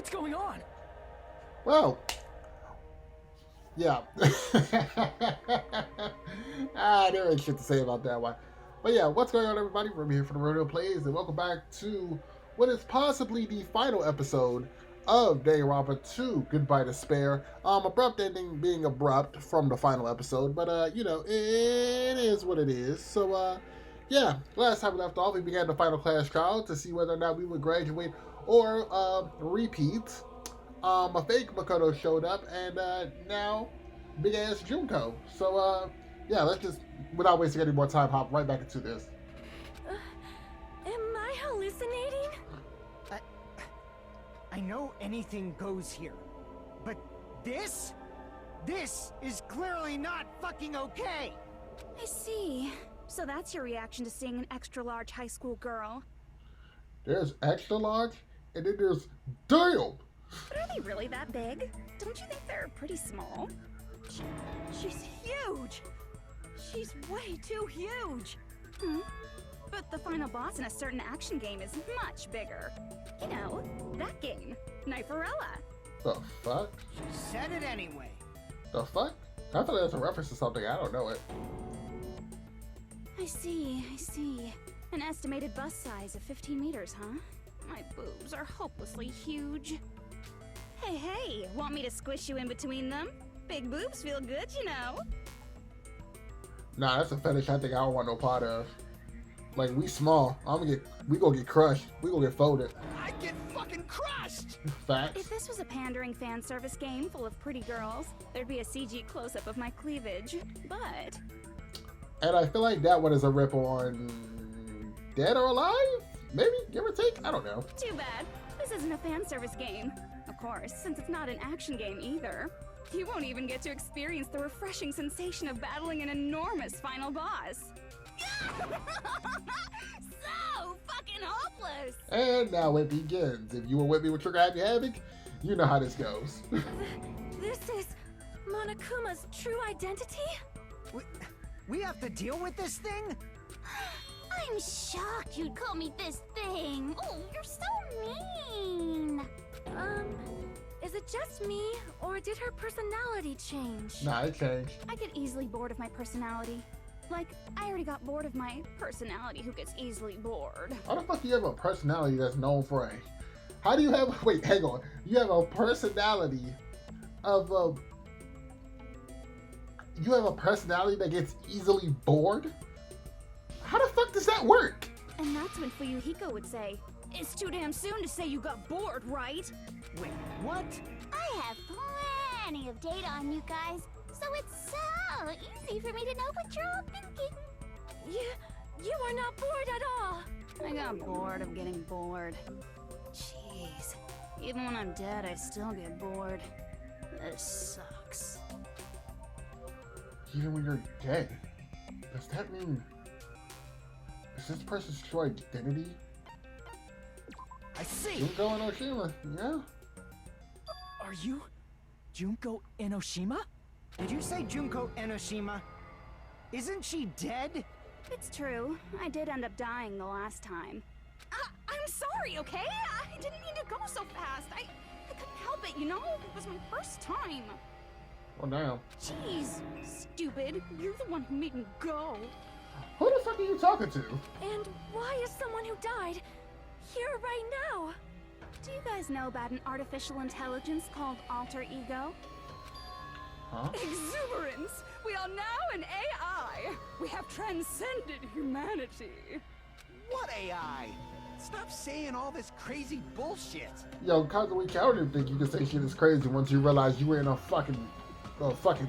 What's going on? Well, yeah. There ain't shit to say about that one. But yeah, what's going on, everybody? We're here for the Rodeo Plays, and welcome back to what is possibly the final episode of Danganronpa 2, Goodbye Despair. Abrupt ending being abrupt from the final episode, but you know, it is what it is. So yeah, last time we left off, we began the final class trial to see whether or not we would graduate or repeat. A fake Makoto showed up, and now big ass Junko. So yeah, let's just, without wasting any more time, hop right back into this. Am I hallucinating? I know anything goes here, but this is clearly not fucking okay. I see. So that's your reaction to seeing an extra-large high school girl. There's extra large, and then there's damn. But are they really that big? Don't you think they're pretty small? She's huge! She's way too huge! But the final boss in a certain action game is much bigger. You know, that game, Kniferella. The fuck? She said it anyway. The fuck? I thought that's a reference to something. I don't know it. I see. An estimated bust size of 15 meters, huh? My boobs are hopelessly huge. Hey, want me to squish you in between them? Big boobs feel good, you know. Nah, that's a fetish I think I don't want no part of. Like, we small. We gonna get crushed. We gonna get folded. I get fucking crushed! Facts. If this was a pandering fan service game full of pretty girls, there'd be a CG close-up of my cleavage. But... And I feel like that one is a rip on Dead or Alive? Maybe? Give or take? I don't know. Too bad. This isn't a fan service game. Of course, since it's not an action game either. You won't even get to experience the refreshing sensation of battling an enormous final boss. So fucking hopeless! And now it begins. If you were with me with Trigger Happy Havoc, you know how this goes. This is Monokuma's true identity? We have to deal with this thing? I'm shocked you'd call me this thing. Oh, you're so mean. Is it just me, or did her personality change? Nah, it changed. I get easily bored of my personality. Like, I already got bored of my personality who gets easily bored. How the fuck do you have a personality that's known for a... How do you have... Wait, hang on. You have a personality of a... You have a personality that gets easily bored? How the fuck does that work? And that's when Fuyuhiko would say, "It's too damn soon to say you got bored, right?" Wait, what? I have plenty of data on you guys, so it's so easy for me to know what you're all thinking. You are not bored at all. I got bored of getting bored. Jeez. Even when I'm dead, I still get bored. This sucks. Even when you're dead, does that mean... Is this person's true identity? I see! Junko and Oshima, yeah? Are you Junko Enoshima? Did you say Junko Enoshima? Isn't she dead? It's true. I did end up dying the last time. I'm sorry, okay? I didn't mean to go so fast. I couldn't help it, you know? It was my first time. Oh, damn. Jeez, stupid. You're the one who made me go. Who the fuck are you talking to? And why is someone who died here right now? Do you guys know about an artificial intelligence called alter ego? Huh? Exuberance! We are now an AI! We have transcended humanity! What AI? Stop saying all this crazy bullshit. Yo, Kazumi, I don't even think you can say shit is crazy once you realize you were in a fucking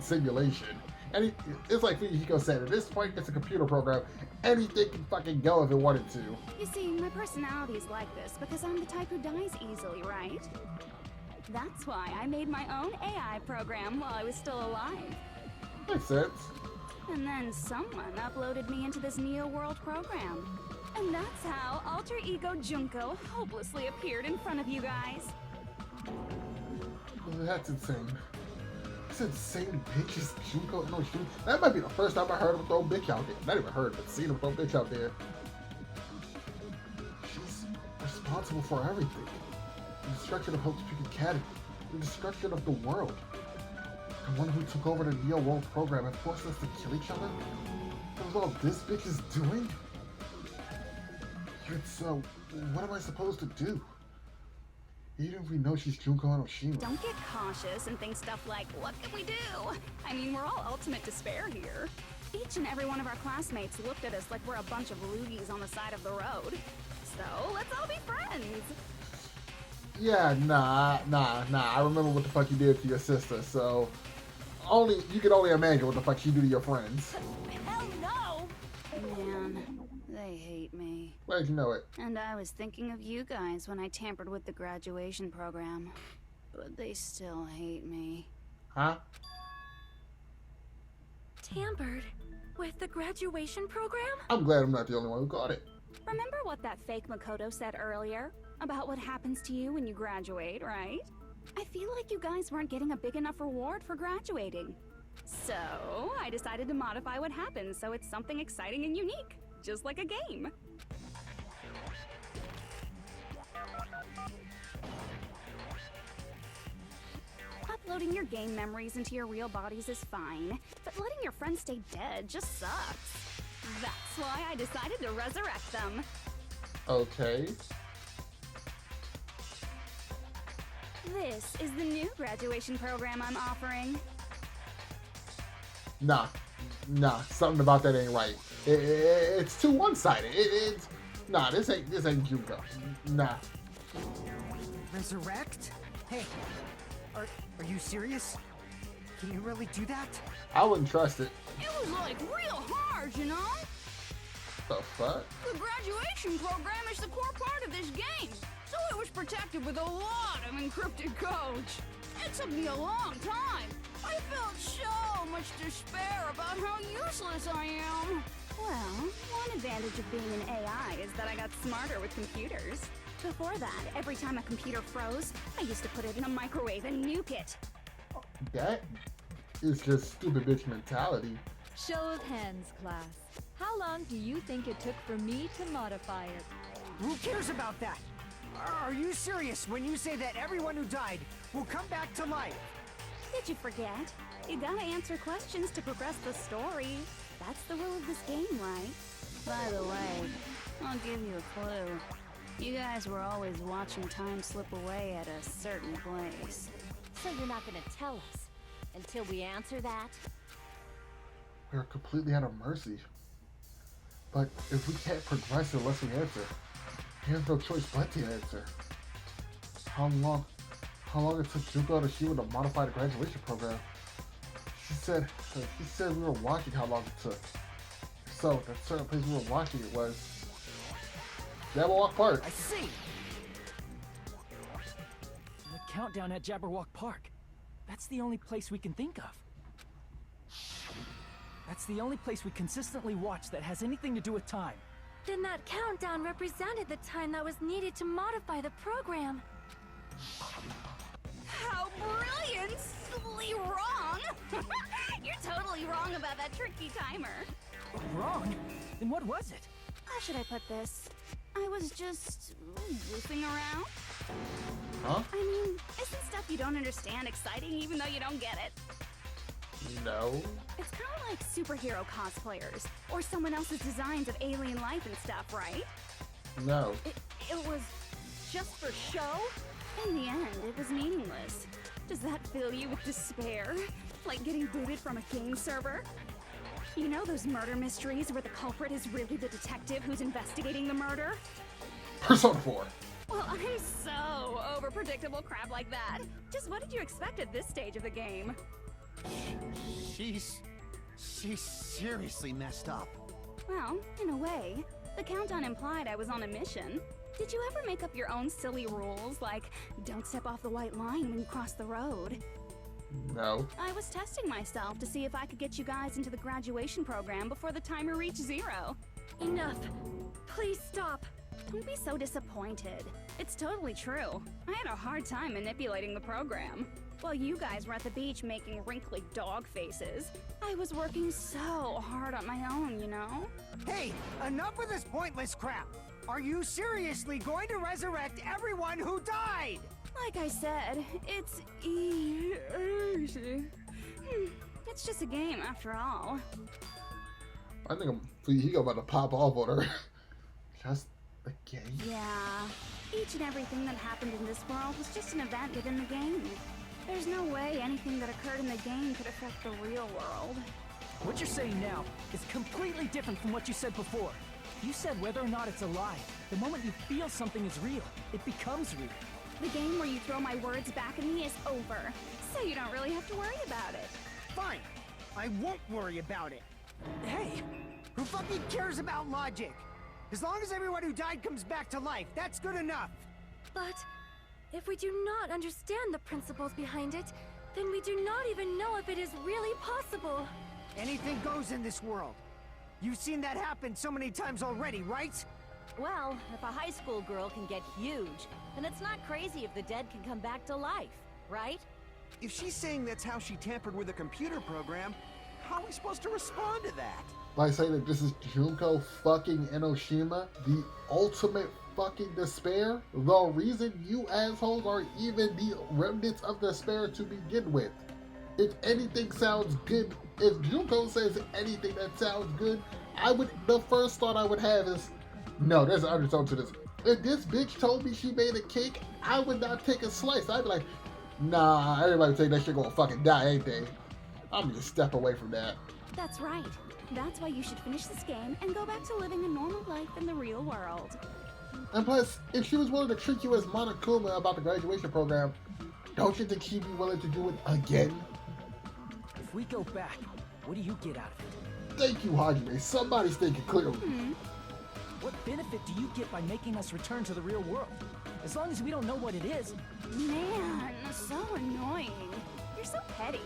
simulation. And it's like Fuyuhiko said, at this point, it's a computer program. Anything can fucking go if it wanted to. You see, my personality is like this because I'm the type who dies easily, right? That's why I made my own AI program while I was still alive. Makes sense. And then someone uploaded me into this Neo-World program. And that's how Alter Ego Junko hopelessly appeared in front of you guys. That's insane. This insane bitch is Junko no Junko. That might be the first time I heard him throw bitch out there. Not even heard, but seen him throw bitch out there. She's responsible for everything. The destruction of Hope's Peak Academy. The destruction of the world. The one who took over the Neo World program and forced us to kill each other? That was all this bitch is doing? It's, what am I supposed to do? Even if we know she's Junko Enoshima. Don't get cautious and think stuff like, what can we do? I mean, we're all ultimate despair here. Each and every one of our classmates looked at us like we're a bunch of loogies on the side of the road. So, let's all be friends. Yeah, nah. I remember what the fuck you did to your sister, so... You can only imagine what the fuck she do to your friends. Hell no! Man, they hate me. Glad you know it. And I was thinking of you guys when I tampered with the graduation program. But they still hate me. Huh? Tampered with the graduation program? I'm glad I'm not the only one who caught it. Remember what that fake Makoto said earlier? About what happens to you when you graduate, right? I feel like you guys weren't getting a big enough reward for graduating. So, I decided to modify what happens so it's something exciting and unique. Just like a game. Uploading your game memories into your real bodies is fine, but letting your friends stay dead just sucks. That's why I decided to resurrect them. Okay. This is the new graduation program I'm offering. Nah, something about that ain't right. It's too one-sided. Nah, this ain't Junko. Nah. Resurrect? Hey, are you serious? Can you really do that? I wouldn't trust it. It was like real hard, you know? The fuck? The graduation program is the core part of this game, so it was protected with a lot of encrypted codes. It took me a long time. I felt so much despair about how useless I am. Well, one advantage of being an AI is that I got smarter with computers. Before that, every time a computer froze, I used to put it in a microwave and nuke it. That is just stupid bitch mentality. Show of hands, class. How long do you think it took for me to modify it? Who cares about that? Are you serious when you say that everyone who died will come back to life? Did you forget? You gotta answer questions to progress the story. That's the rule of this game, right? By the way, I'll give you a clue. You guys were always watching time slip away at a certain place. So you're not gonna tell us until we answer that? We're completely at our mercy. But if we can't progress unless we answer, we have no choice but to answer. How long it took Junko Enoshima to modify the graduation program? She said we were watching how long it took. So that certain place we were watching it was Jabberwock Park. I see. The countdown at Jabberwock Park. That's the only place we can think of. That's the only place we consistently watch that has anything to do with time. Then that countdown represented the time that was needed to modify the program. How brilliantly wrong! You're totally wrong about that tricky timer. Wrong? Then what was it? How should I put this? I was just goofing around. Huh? I mean, isn't stuff you don't understand exciting even though you don't get it? No. It's kind of like superhero cosplayers, or someone else's designs of alien life and stuff, right? No. It was just for show? In the end, it was meaningless. Does that fill you with despair? Like getting booted from a game server? You know those murder mysteries where the culprit is really the detective who's investigating the murder? Persona 4. Well, I'm so over predictable crap like that. Just what did you expect at this stage of the game? She's seriously messed up. Well, in a way, the countdown implied I was on a mission. Did you ever make up your own silly rules, like don't step off the white line when you cross the road? No. I was testing myself to see if I could get you guys into the graduation program before the timer reached 0. Enough. Please stop. Don't be so disappointed. It's totally true. I had a hard time manipulating the program. While you guys were at the beach making wrinkly dog faces, I was working so hard on my own, you know? Hey, enough with this pointless crap. Are you seriously going to resurrect everyone who died? Like I said, it's easy. It's just a game after all. I think he about to pop off on her. Just a game? Yeah. Each and everything that happened in this world was just an event within the game. There's no way anything that occurred in the game could affect the real world. What you're saying now is completely different from what you said before. You said whether or not it's a lie. The moment you feel something is real, it becomes real. The game where you throw my words back at me is over, so you don't really have to worry about it. Fine. I won't worry about it. Hey, who fucking cares about logic? As long as everyone who died comes back to life, that's good enough. But if we do not understand the principles behind it, then we do not even know if it is really possible. Anything goes in this world. You've seen that happen so many times already, right? Well, if a high school girl can get huge, then it's not crazy if the dead can come back to life, right? If she's saying that's how she tampered with a computer program, how are we supposed to respond to that? By saying that this is Junko fucking Enoshima, the ultimate fucking despair, the reason you assholes are even the remnants of despair to begin with. If anything sounds good, if Junko says anything that sounds good, the first thought I would have is, no, there's an undertone to this. If this bitch told me she made a cake, I would not take a slice. I'd be like, nah, everybody take that shit gonna fucking die, ain't they? I'm gonna just step away from that. That's right. That's why you should finish this game and go back to living a normal life in the real world. And plus, if she was willing to trick you as Monokuma about the graduation program, don't you think she'd be willing to do it again? If we go back, what do you get out of it? Thank you, Hajime. Somebody's thinking clearly. What benefit do you get by making us return to the real world? As long as we don't know what it is. Man, so annoying. You're so petty.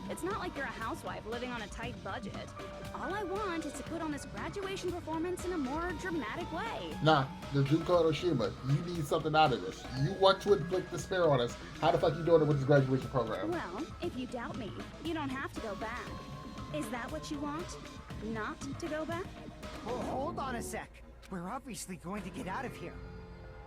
It's not like you're a housewife living on a tight budget. All I want is to put on this graduation performance in a more dramatic way. Nah, the Junko Enoshima, you need something out of this. You want to inflict despair on us. How the fuck you doing it with this graduation program? Well, if you doubt me, you don't have to go back. Is that what you want? Not to go back? Well, hold on a sec. We're obviously going to get out of here.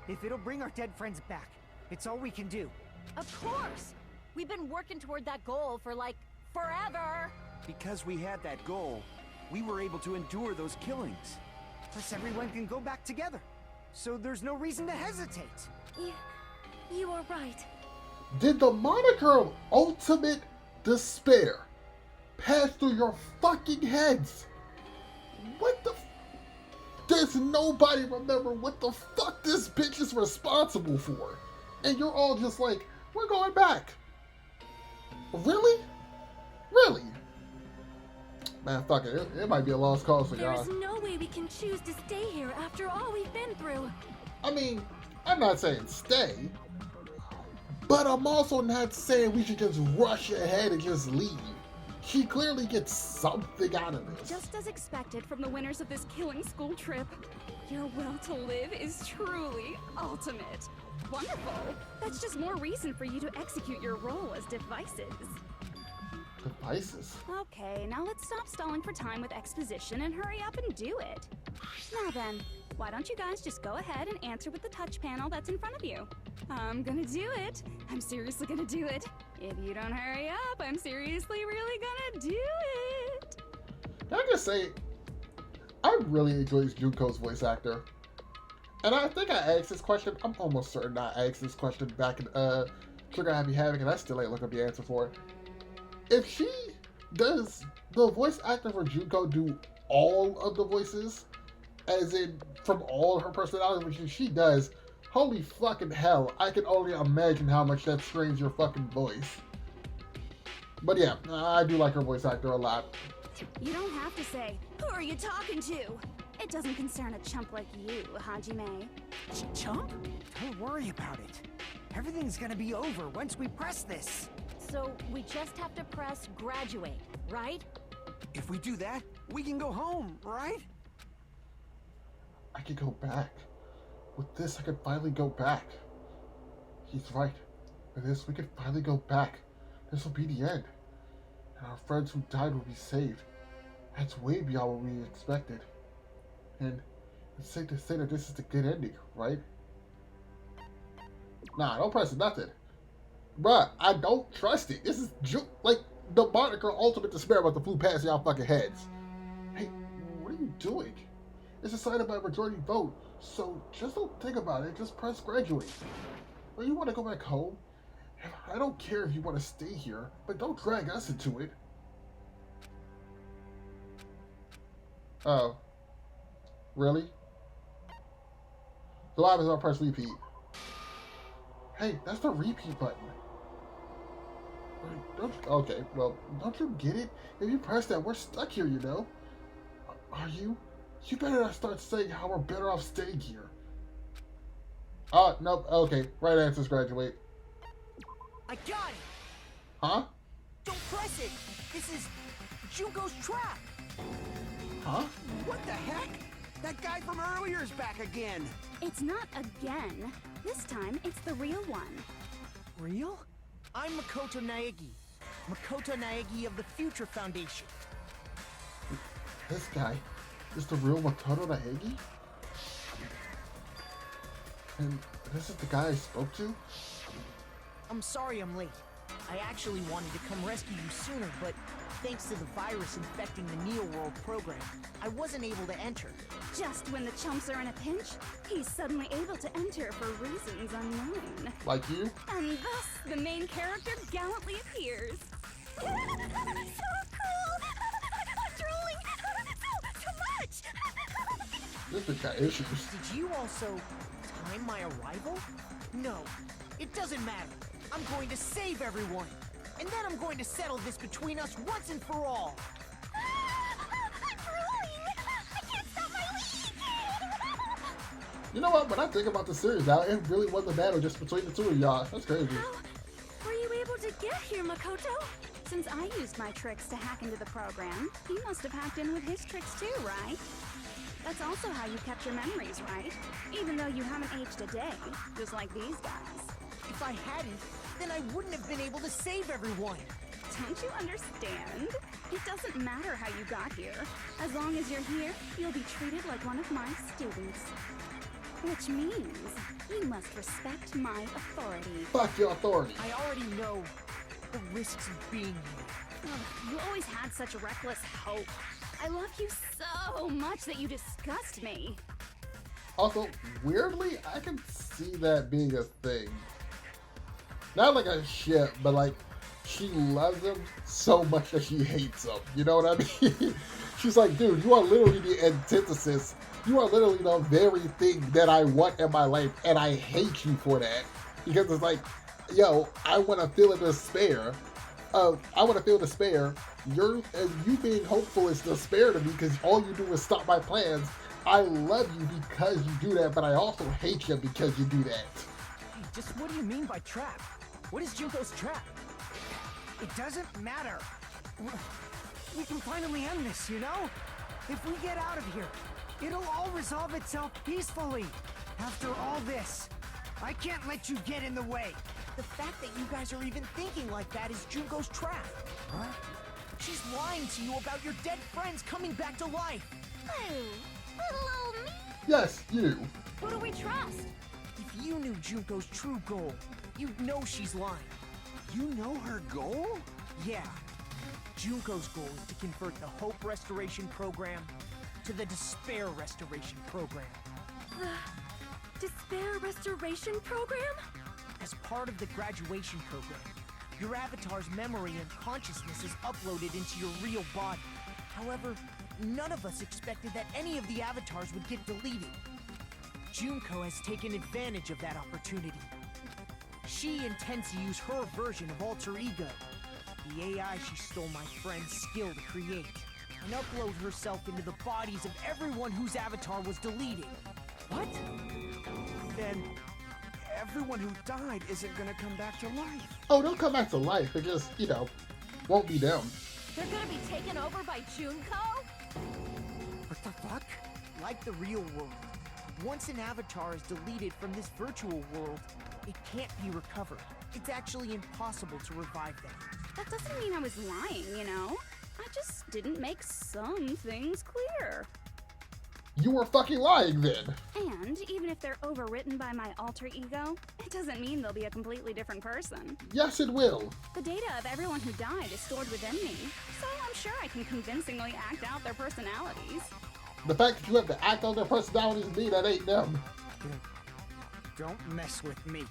If it'll bring our dead friends back, it's all we can do. Of course! We've been working toward that goal for, like, forever! Because we had that goal, we were able to endure those killings. Plus everyone can go back together. So there's no reason to hesitate. You are right. Did the moniker of ultimate despair pass through your fucking heads? What the Does nobody remember what the fuck this bitch is responsible for? And you're all just like, we're going back. Really? Really? Man, fuck it. It might be a lost cause for y'all. There's no way we can choose to stay here after all we've been through. I mean, I'm not saying stay, but I'm also not saying we should just rush ahead and just leave. She clearly gets something out of this. Just as expected from the winners of this killing school trip, your will to live is truly ultimate. Wonderful. That's just more reason for you to execute your role as devices. Devices? Okay, now let's stop stalling for time with exposition and hurry up and do it. Now then, why don't you guys just go ahead and answer with the touch panel that's in front of you? I'm gonna do it. I'm seriously gonna do it. If you don't hurry up, I'm seriously really gonna do it. Can I just say, I really enjoy Junko's voice actor. And I think I asked this question, I'm almost certain I asked this question back in Trigger Happy Havoc, and I still ain't looking up the answer for it. If she does the voice actor for Junko do all of the voices, as in from all her personalities, which she does, holy fucking hell, I can only imagine how much that strains your fucking voice. But yeah, I do like her voice actor a lot. You don't have to say, who are you talking to? It doesn't concern a chump like you, Hajime. Chump? Don't worry about it. Everything's gonna be over once we press this. So we just have to press graduate, right? If we do that, we can go home, right? I could go back. With this, I could finally go back. He's right. With this, we could finally go back. This will be the end. And our friends who died will be saved. That's way beyond what we expected. And it's safe to say that this is the good ending, right? Nah, don't press nothing. Bruh, I don't trust it. This is like the moniker Ultimate Despair about the flu passing y'all fucking heads. Hey, what are you doing? It's decided by majority vote, so just don't think about it. Just press graduate. Or you want to go back home? I don't care if you want to stay here, but don't drag us into it. Oh. Really? So what happens if I press repeat? Hey, that's the repeat button. Okay, well, don't you get it? If you press that, we're stuck here, you know? Are you? You better not start saying how we're better off staying here. Nope, okay. Right answer's graduate. I got it! Huh? Don't press it! This is Junko's trap! Huh? What the heck? That guy from earlier is back again! It's not again. This time, it's the real one. Real? I'm Makoto Naegi. Makoto Naegi of the Future Foundation. This guy is the real Makoto Naegi? And this is the guy I spoke to? I'm sorry I'm late. I actually wanted to come rescue you sooner, but thanks to the virus infecting the Neo-World program, I wasn't able to enter. Just when the chumps are in a pinch, he's suddenly able to enter for reasons unknown. Like you? And thus, the main character gallantly appears. So cool! I'm drooling! So much! This bitch got issues. Did you also time my arrival? No, it doesn't matter. I'm going to save everyone. And then I'm going to settle this between us once and for all. I'm drooling! I can't stop my leak! You know what? When I think about the series now, it really was a battle just between the two of y'all. That's crazy. How were you able to get here, Makoto? Since I used my tricks to hack into the program, he must have hacked in with his tricks too, right? That's also how you kept your memories, right? Even though you haven't aged a day, just like these guys. If I hadn't, then I wouldn't have been able to save everyone. Don't you understand? It doesn't matter how you got here. As long as you're here, you'll be treated like one of my students. Which means you must respect my authority. Fuck your authority. I already know the risks of being here. Ugh, you always had such reckless hope. I love you so much that you disgust me. Also, weirdly, I can see that being a thing. Not like a shit, but like, she loves him so much that she hates him. You know what I mean? She's like, dude, you are literally the antithesis. You are literally the very thing that I want in my life, and I hate you for that. Because it's like, yo, I want to feel the despair. I want to feel despair. You being hopeful is despair to me because all you do is stop my plans. I love you because you do that, but I also hate you because you do that. Hey, just what do you mean by trap? What is Junko's trap? It doesn't matter. We can finally end this, you know? If we get out of here, it'll all resolve itself peacefully. After all this, I can't let you get in the way. The fact that you guys are even thinking like that is Junko's trap. Huh? She's lying to you about your dead friends coming back to life. Who? Little old me? Yes, you. Who do we trust? If you knew Junko's true goal, you'd know she's lying. You know her goal? Yeah. Junko's goal is to convert the Hope Restoration Program to the Despair Restoration Program. The Despair Restoration Program? As part of the graduation program, your avatar's memory and consciousness is uploaded into your real body. However, none of us expected that any of the avatars would get deleted. Junko has taken advantage of that opportunity. She intends to use her version of Alter Ego, the AI she stole my friend's skill to create, and upload herself into the bodies of everyone whose avatar was deleted. What? Then everyone who died isn't gonna come back to life. Oh, they'll come back to life. It just, you know, won't be them. They're gonna be taken over by Junko? What the fuck? Like the real world, once an avatar is deleted from this virtual world, it can't be recovered. It's actually impossible to revive them. That doesn't mean I was lying, you know? I just didn't make some things clear. you were fucking lying then. And even if they're overwritten by my alter ego, it doesn't mean they'll be a completely different person. Yes, it will. The data of everyone who died is stored within me, so I'm sure I can convincingly act out their personalities. The fact that you have to act on their personalities mean that ain't them. Don't mess with me.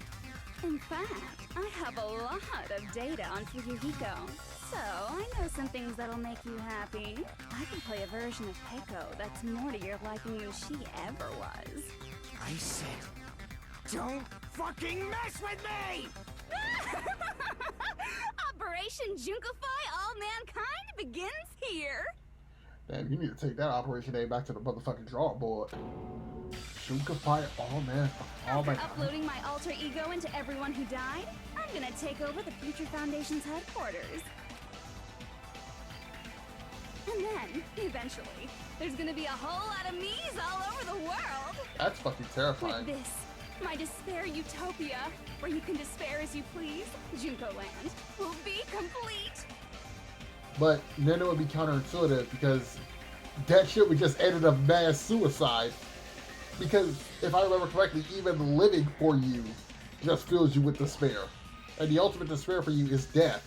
In fact, I have a lot of data on Fuyuhiko, so I know some things that'll make you happy. I can play a version of Peko that's more to your liking than she ever was. I said, don't fucking mess with me! Operation Junkify All Mankind begins here! Damn, you need to take that Operation A back to the motherfucking drawing board. Junkify all man. After uploading my alter ego into everyone who died, I'm gonna take over the Future Foundation's headquarters. And then, eventually, there's gonna be a whole lot of me's all over the world! That's fucking terrifying. With this, my despair utopia, where you can despair as you please, Junko Land, will be complete! But then it would be counterintuitive because that shit would just end up mass suicide. Because if I remember correctly, even living for you just fills you with despair. And the ultimate despair for you is death.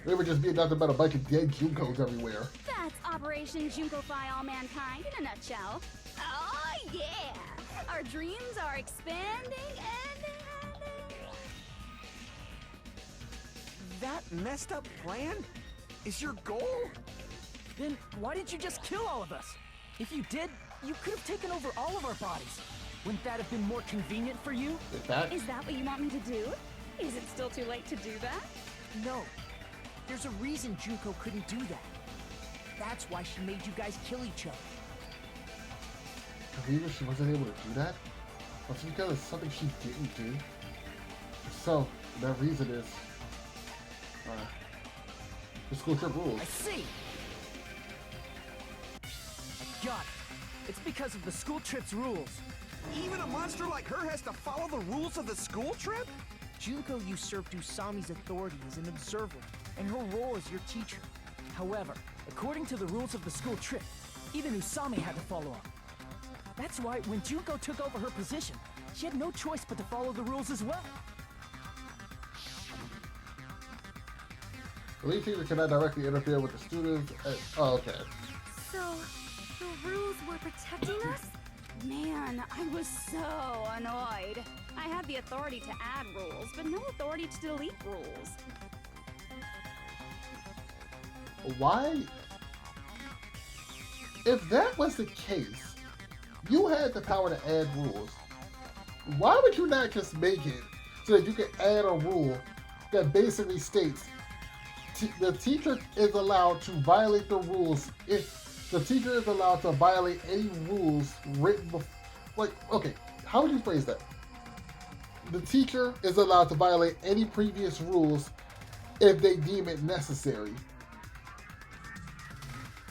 It would just be nothing but a bunch of dead Junkos everywhere. That's Operation Junkify All Mankind in a nutshell. Oh yeah! Our dreams are expanding and... That messed up plan is your goal? Then why didn't you just kill all of us? If you did, you could have taken over all of our bodies. Wouldn't that have been more convenient for you? Is that what you want me to do? Is it still too late to do that? No. There's a reason Junko couldn't do that. That's why she made you guys kill each other. Even she wasn't able to do that? Well, it's because it's something she didn't do. So, that reason is... the school trip rules. I see! I got it. It's because of the school trip's rules. Even a monster like her has to follow the rules of the school trip? Junko usurped Usami's authority as an observer, and her role as your teacher. However, according to the rules of the school trip, even Usami had to follow up. That's why when Junko took over her position, she had no choice but to follow the rules as well. The lead teacher cannot directly interfere with the students. Oh, okay. So, the rules were protecting us? Man, I was so annoyed. I had the authority to add rules, but no authority to delete rules. Why? If that was the case, you had the power to add rules. Why would you not just make it so that you can add a rule that basically states the teacher is allowed to violate the rules if the teacher is allowed to violate any rules written before. Like, okay, how would you phrase that? The teacher is allowed to violate any previous rules if they deem it necessary.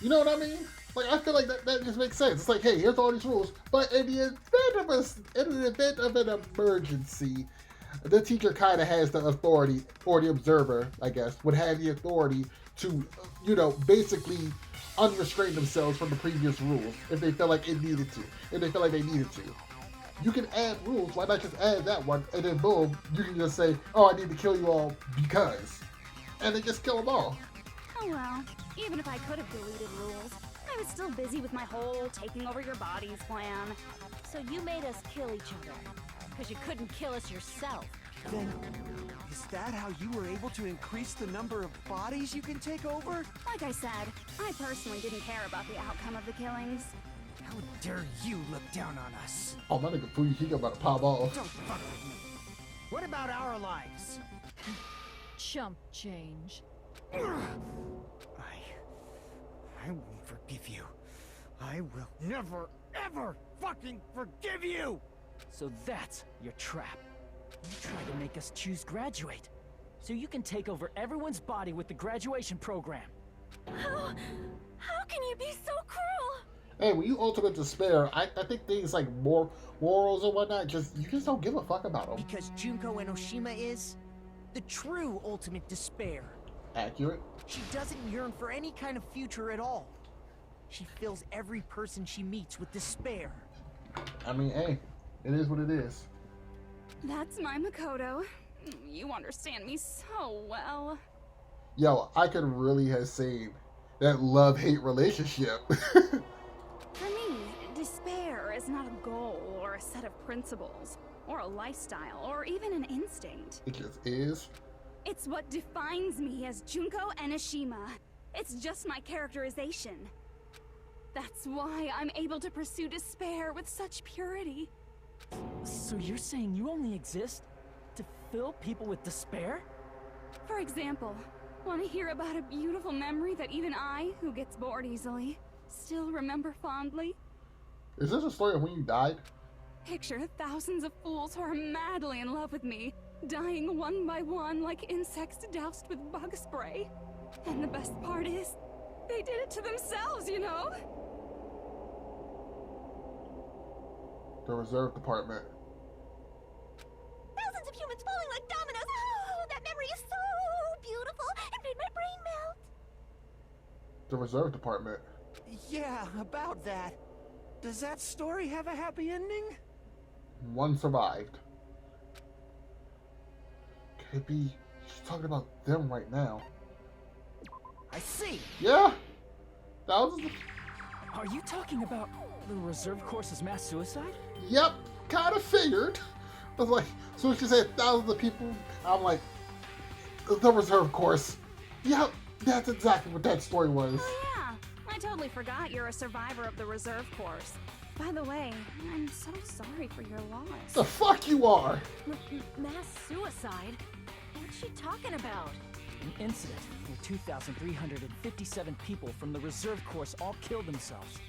You know what I mean? Like, I feel like that just makes sense. It's like, hey, here's all these rules, but in the event of an emergency, the teacher kind of has the authority, or the observer, I guess, would have the authority to, you know, basically unrestrain themselves from the previous rules if they feel like it needed to, if they feel like they needed to. You can add rules, why not just add that one, and then boom, you can just say, oh, I need to kill you all because, and then just kill them all. Oh well, even if I could have deleted rules, I was still busy with my whole taking over your bodies plan. So you made us kill each other, because you couldn't kill us yourself. Then, is that how you were able to increase the number of bodies you can take over? Like I said, I personally didn't care about the outcome of the killings. How dare you look down on us? Oh, my nigga Fuyuhiko about to pop off. Don't fuck with me. What about our lives? Chump change. I won't forgive you. I will never, ever fucking forgive you! So that's your trap. You tried to make us choose graduate, so you can take over everyone's body with the graduation program. How can you be so cruel? Hey, when you ultimate despair, I think things like morals and whatnot, you just don't give a fuck about them. Because Junko Enoshima is the true ultimate despair. Accurate. She doesn't yearn for any kind of future at all. She fills every person she meets with despair. I mean, hey, it is what it is. That's my Makoto. You understand me so well. Yo, I could really have seen that love-hate relationship. For me, despair is not a goal or a set of principles, or a lifestyle, or even an instinct. It just is. It's what defines me as Junko Enoshima. It's just my characterization. That's why I'm able to pursue despair with such purity. So you're saying you only exist to fill people with despair? For example, want to hear about a beautiful memory that even I, who gets bored easily, still remember fondly? Is this a story of when you died? Picture thousands of fools who are madly in love with me, dying one by one like insects doused with bug spray. And the best part is, they did it to themselves, you know? The Reserve Department. Thousands of humans falling like dominoes. Oh, that memory is so beautiful. It made my brain melt. The Reserve Department. Yeah, about that. Does that story have a happy ending? One survived. Could it be she's talking about them right now? I see. Yeah. Thousands of... Are you talking about the reserve course's mass suicide? Yep. Kind of figured. I was like, as soon as she said thousands of people, I'm like, the Reserve course. Yep. That's exactly what that story was. Oh yeah, I totally forgot you're a survivor of the reserve course. By the way, I'm so sorry for your loss. The fuck you are? Mass suicide? What's she talking about? An incident where 2,357 people from the reserve course all killed themselves.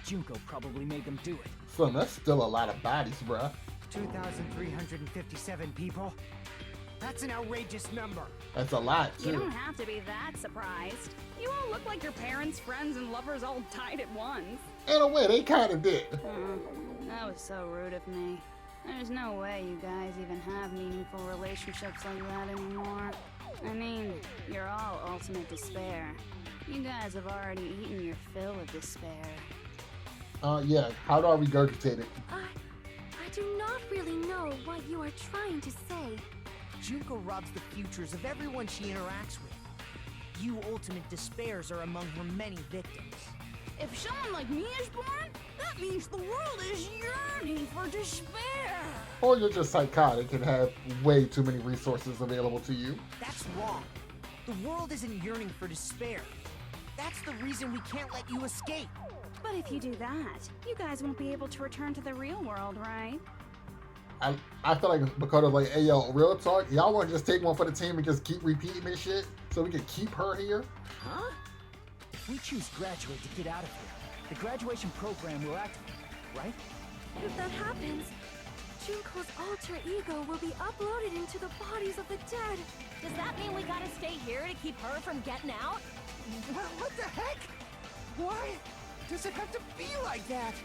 Junko probably made them do it. Son, that's still a lot of bodies, bruh. 2,357 people? That's an outrageous number. That's a lot, You too. don't have to be that surprised. You all look like your parents, friends, and lovers all died at once. In a way, they kind of did. That was so rude of me. There's no way you guys even have meaningful relationships like that anymore. I mean, you're all ultimate despair. You guys have already eaten your fill of despair. Yeah, how do I regurgitate it? I do not really know what you are trying to say. Junko robs the futures of everyone she interacts with. You ultimate despairs are among her many victims. If someone like me is born, that means the world is yearning for despair. Or you're just psychotic and have way too many resources available to you. That's wrong. The world isn't yearning for despair. That's the reason we can't let you escape. But if you do that, you guys won't be able to return to the real world, right? I feel like Makoto's like, hey yo, real talk, y'all want to just take one for the team and just keep repeating this shit so we can keep her here? Huh? If we choose graduate to get out of here, the graduation program will activate, right? If that happens, Junko's alter ego will be uploaded into the bodies of the dead. Does that mean we gotta stay here to keep her from getting out? What the heck? Why does it have to be like that?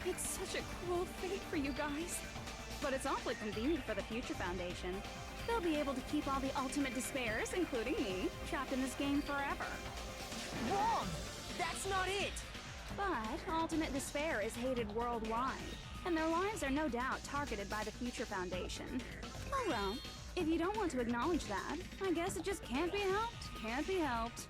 It's such a cruel fate for you guys. But it's awfully convenient for the Future Foundation. They'll be able to keep all the ultimate despairs, including me, trapped in this game forever. Wrong! That's not it! But ultimate despair is hated worldwide, and their lives are no doubt targeted by the Future Foundation. Oh well, if you don't want to acknowledge that, I guess it just can't be helped. Can't be helped.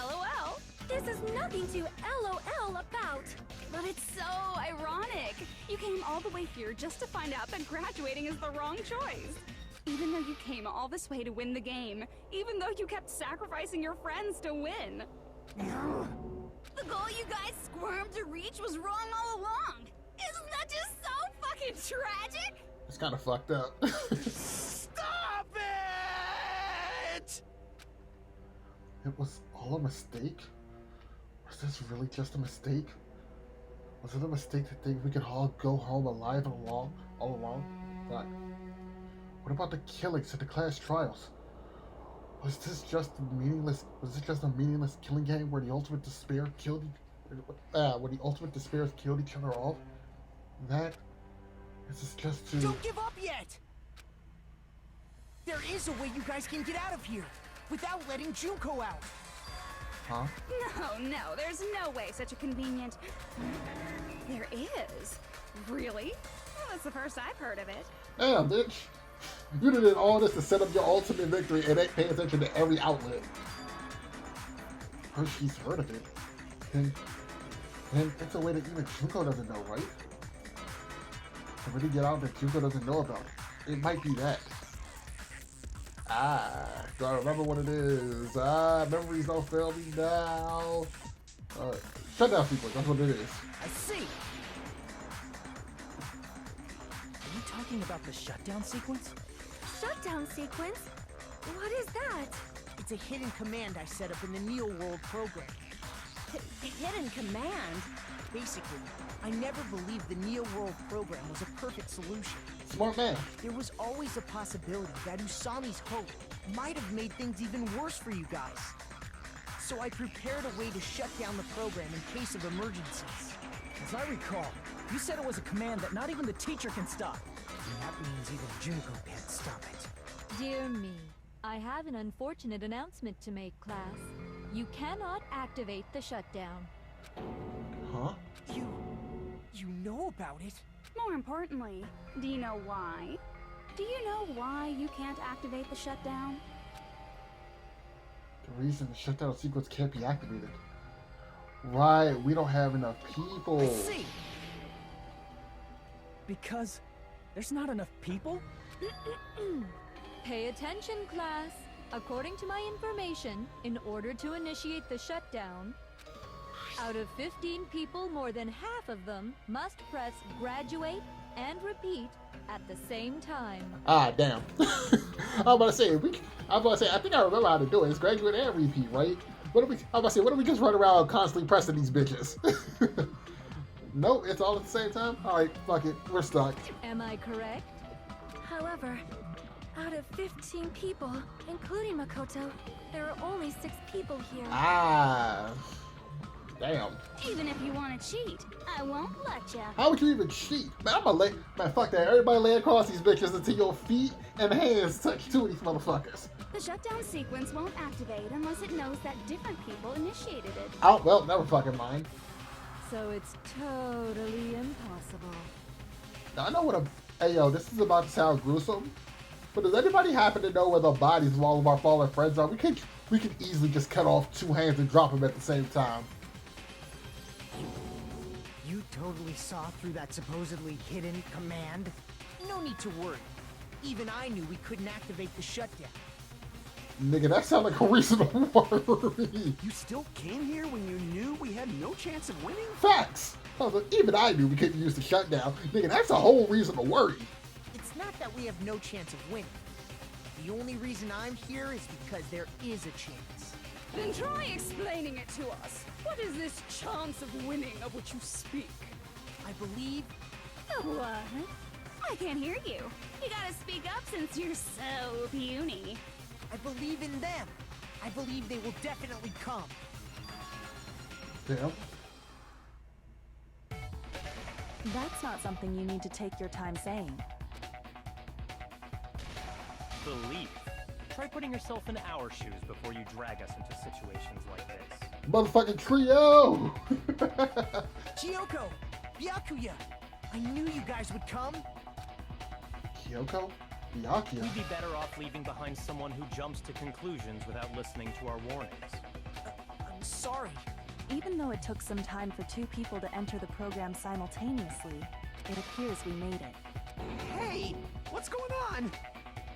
LOL. This is nothing to LOL about. But it's so ironic. You came all the way here just to find out that graduating is the wrong choice. Even though you came all this way to win the game, even though you kept sacrificing your friends to win. The goal you guys squirmed to reach was wrong all along. Isn't that just so fucking tragic? It's kind of fucked up. Stop it! It was all a mistake? Was this really just a mistake? Was it a mistake to think we could all go home alive all along? Fuck. What about the killings at the class trials? Was this just a meaningless killing game where the ultimate despair killed each other off? This is just to... Don't give up yet! There is a way you guys can get out of here, without letting Junko out. Huh? No, there's no way such a convenient... There is. Really? Well, that's the first I've heard of it. Damn, bitch. You did all this to set up your ultimate victory and ain't pay attention to every outlet. Or she's heard of it. And it's a way that even Junko doesn't know, right? To really get out that Junko doesn't know about it. It might be that. Do I remember what it is? Memories don't fail me now. Shutdown sequence, that's what it is. I see. Are you talking about the shutdown sequence? Shutdown sequence? What is that? It's a hidden command I set up in the Neo World program. Hidden command? Basically, I never believed the Neo World program was a perfect solution. Smart man. There was always a possibility that Usami's hope might have made things even worse for you guys. So I prepared a way to shut down the program in case of emergencies. As I recall, you said it was a command that not even the teacher can stop. And that means even Junko can't stop it. Dear me, I have an unfortunate announcement to make, class. You cannot activate the shutdown. Huh? You know about it? More importantly, do you know why? Do you know why you can't activate the shutdown? The reason the shutdown sequence can't be activated. Right, we don't have enough people. I see. Because there's not enough people? Pay attention, class. According to my information, in order to initiate the shutdown, out of 15 people, more than half of them must press graduate and repeat at the same time. Ah, damn. I was about to say, I think I remember how to do it. It's graduate and repeat, right? What do we just run around constantly pressing these bitches? Nope, it's all at the same time? Alright, fuck it. We're stuck. Am I correct? However, out of 15 people, including Makoto, there are only 6 people here. Ah. Damn. Even if you want to cheat, I won't let ya. How would you even cheat? Man, man, fuck that. Everybody lay across these bitches until your feet and hands touch 2 of these motherfuckers. The shutdown sequence won't activate unless it knows that different people initiated it. Oh, well, never fucking mind. So it's totally impossible. Now, I know what hey, yo, this is about to sound gruesome, but does anybody happen to know where the bodies of all of our fallen friends are? We could easily just cut off 2 hands and drop them at the same time. You totally saw through that supposedly hidden command? No need to worry. Even I knew we couldn't activate the shutdown. Nigga, that sounds like a reasonable worry. You still came here when you knew we had no chance of winning? Facts. I was like, even I knew we couldn't use the shutdown. Nigga, that's a whole reasonable worry. It's not that we have no chance of winning. The only reason I'm here is because there is a chance. Then try explaining it to us. What is this chance of winning of which you speak? I believe... What? I can't hear you. You gotta speak up since you're so puny. I believe in them. I believe they will definitely come. Damn. That's not something you need to take your time saying. Believe. Try putting yourself in our shoes before you drag us into situations like this. Motherfucking trio! Kyoko! Byakuya! I knew you guys would come! Kyoko? Byakuya? We'd be better off leaving behind someone who jumps to conclusions without listening to our warnings. I'm sorry. Even though it took some time for 2 people to enter the program simultaneously, it appears we made it. Hey! What's going on?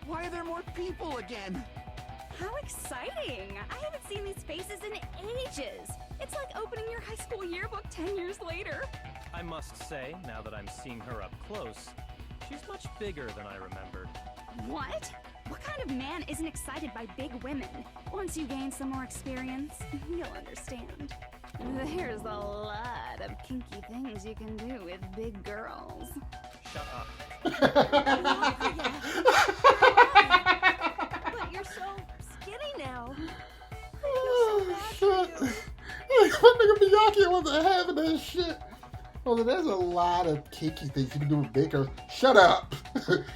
Why are there more people again? How exciting! I haven't seen these faces in ages. It's like opening your high school yearbook 10 years later. I must say, now that I'm seeing her up close, she's much bigger than I remembered. What? What kind of man isn't excited by big women? Once you gain some more experience, you'll understand. There's a lot of kinky things you can do with big girls. Shut up. But you're so skinny now. Oh, shit. That nigga Miyake wasn't having that shit. Well, there's a lot of kinky things you can do with big girls. Shut up.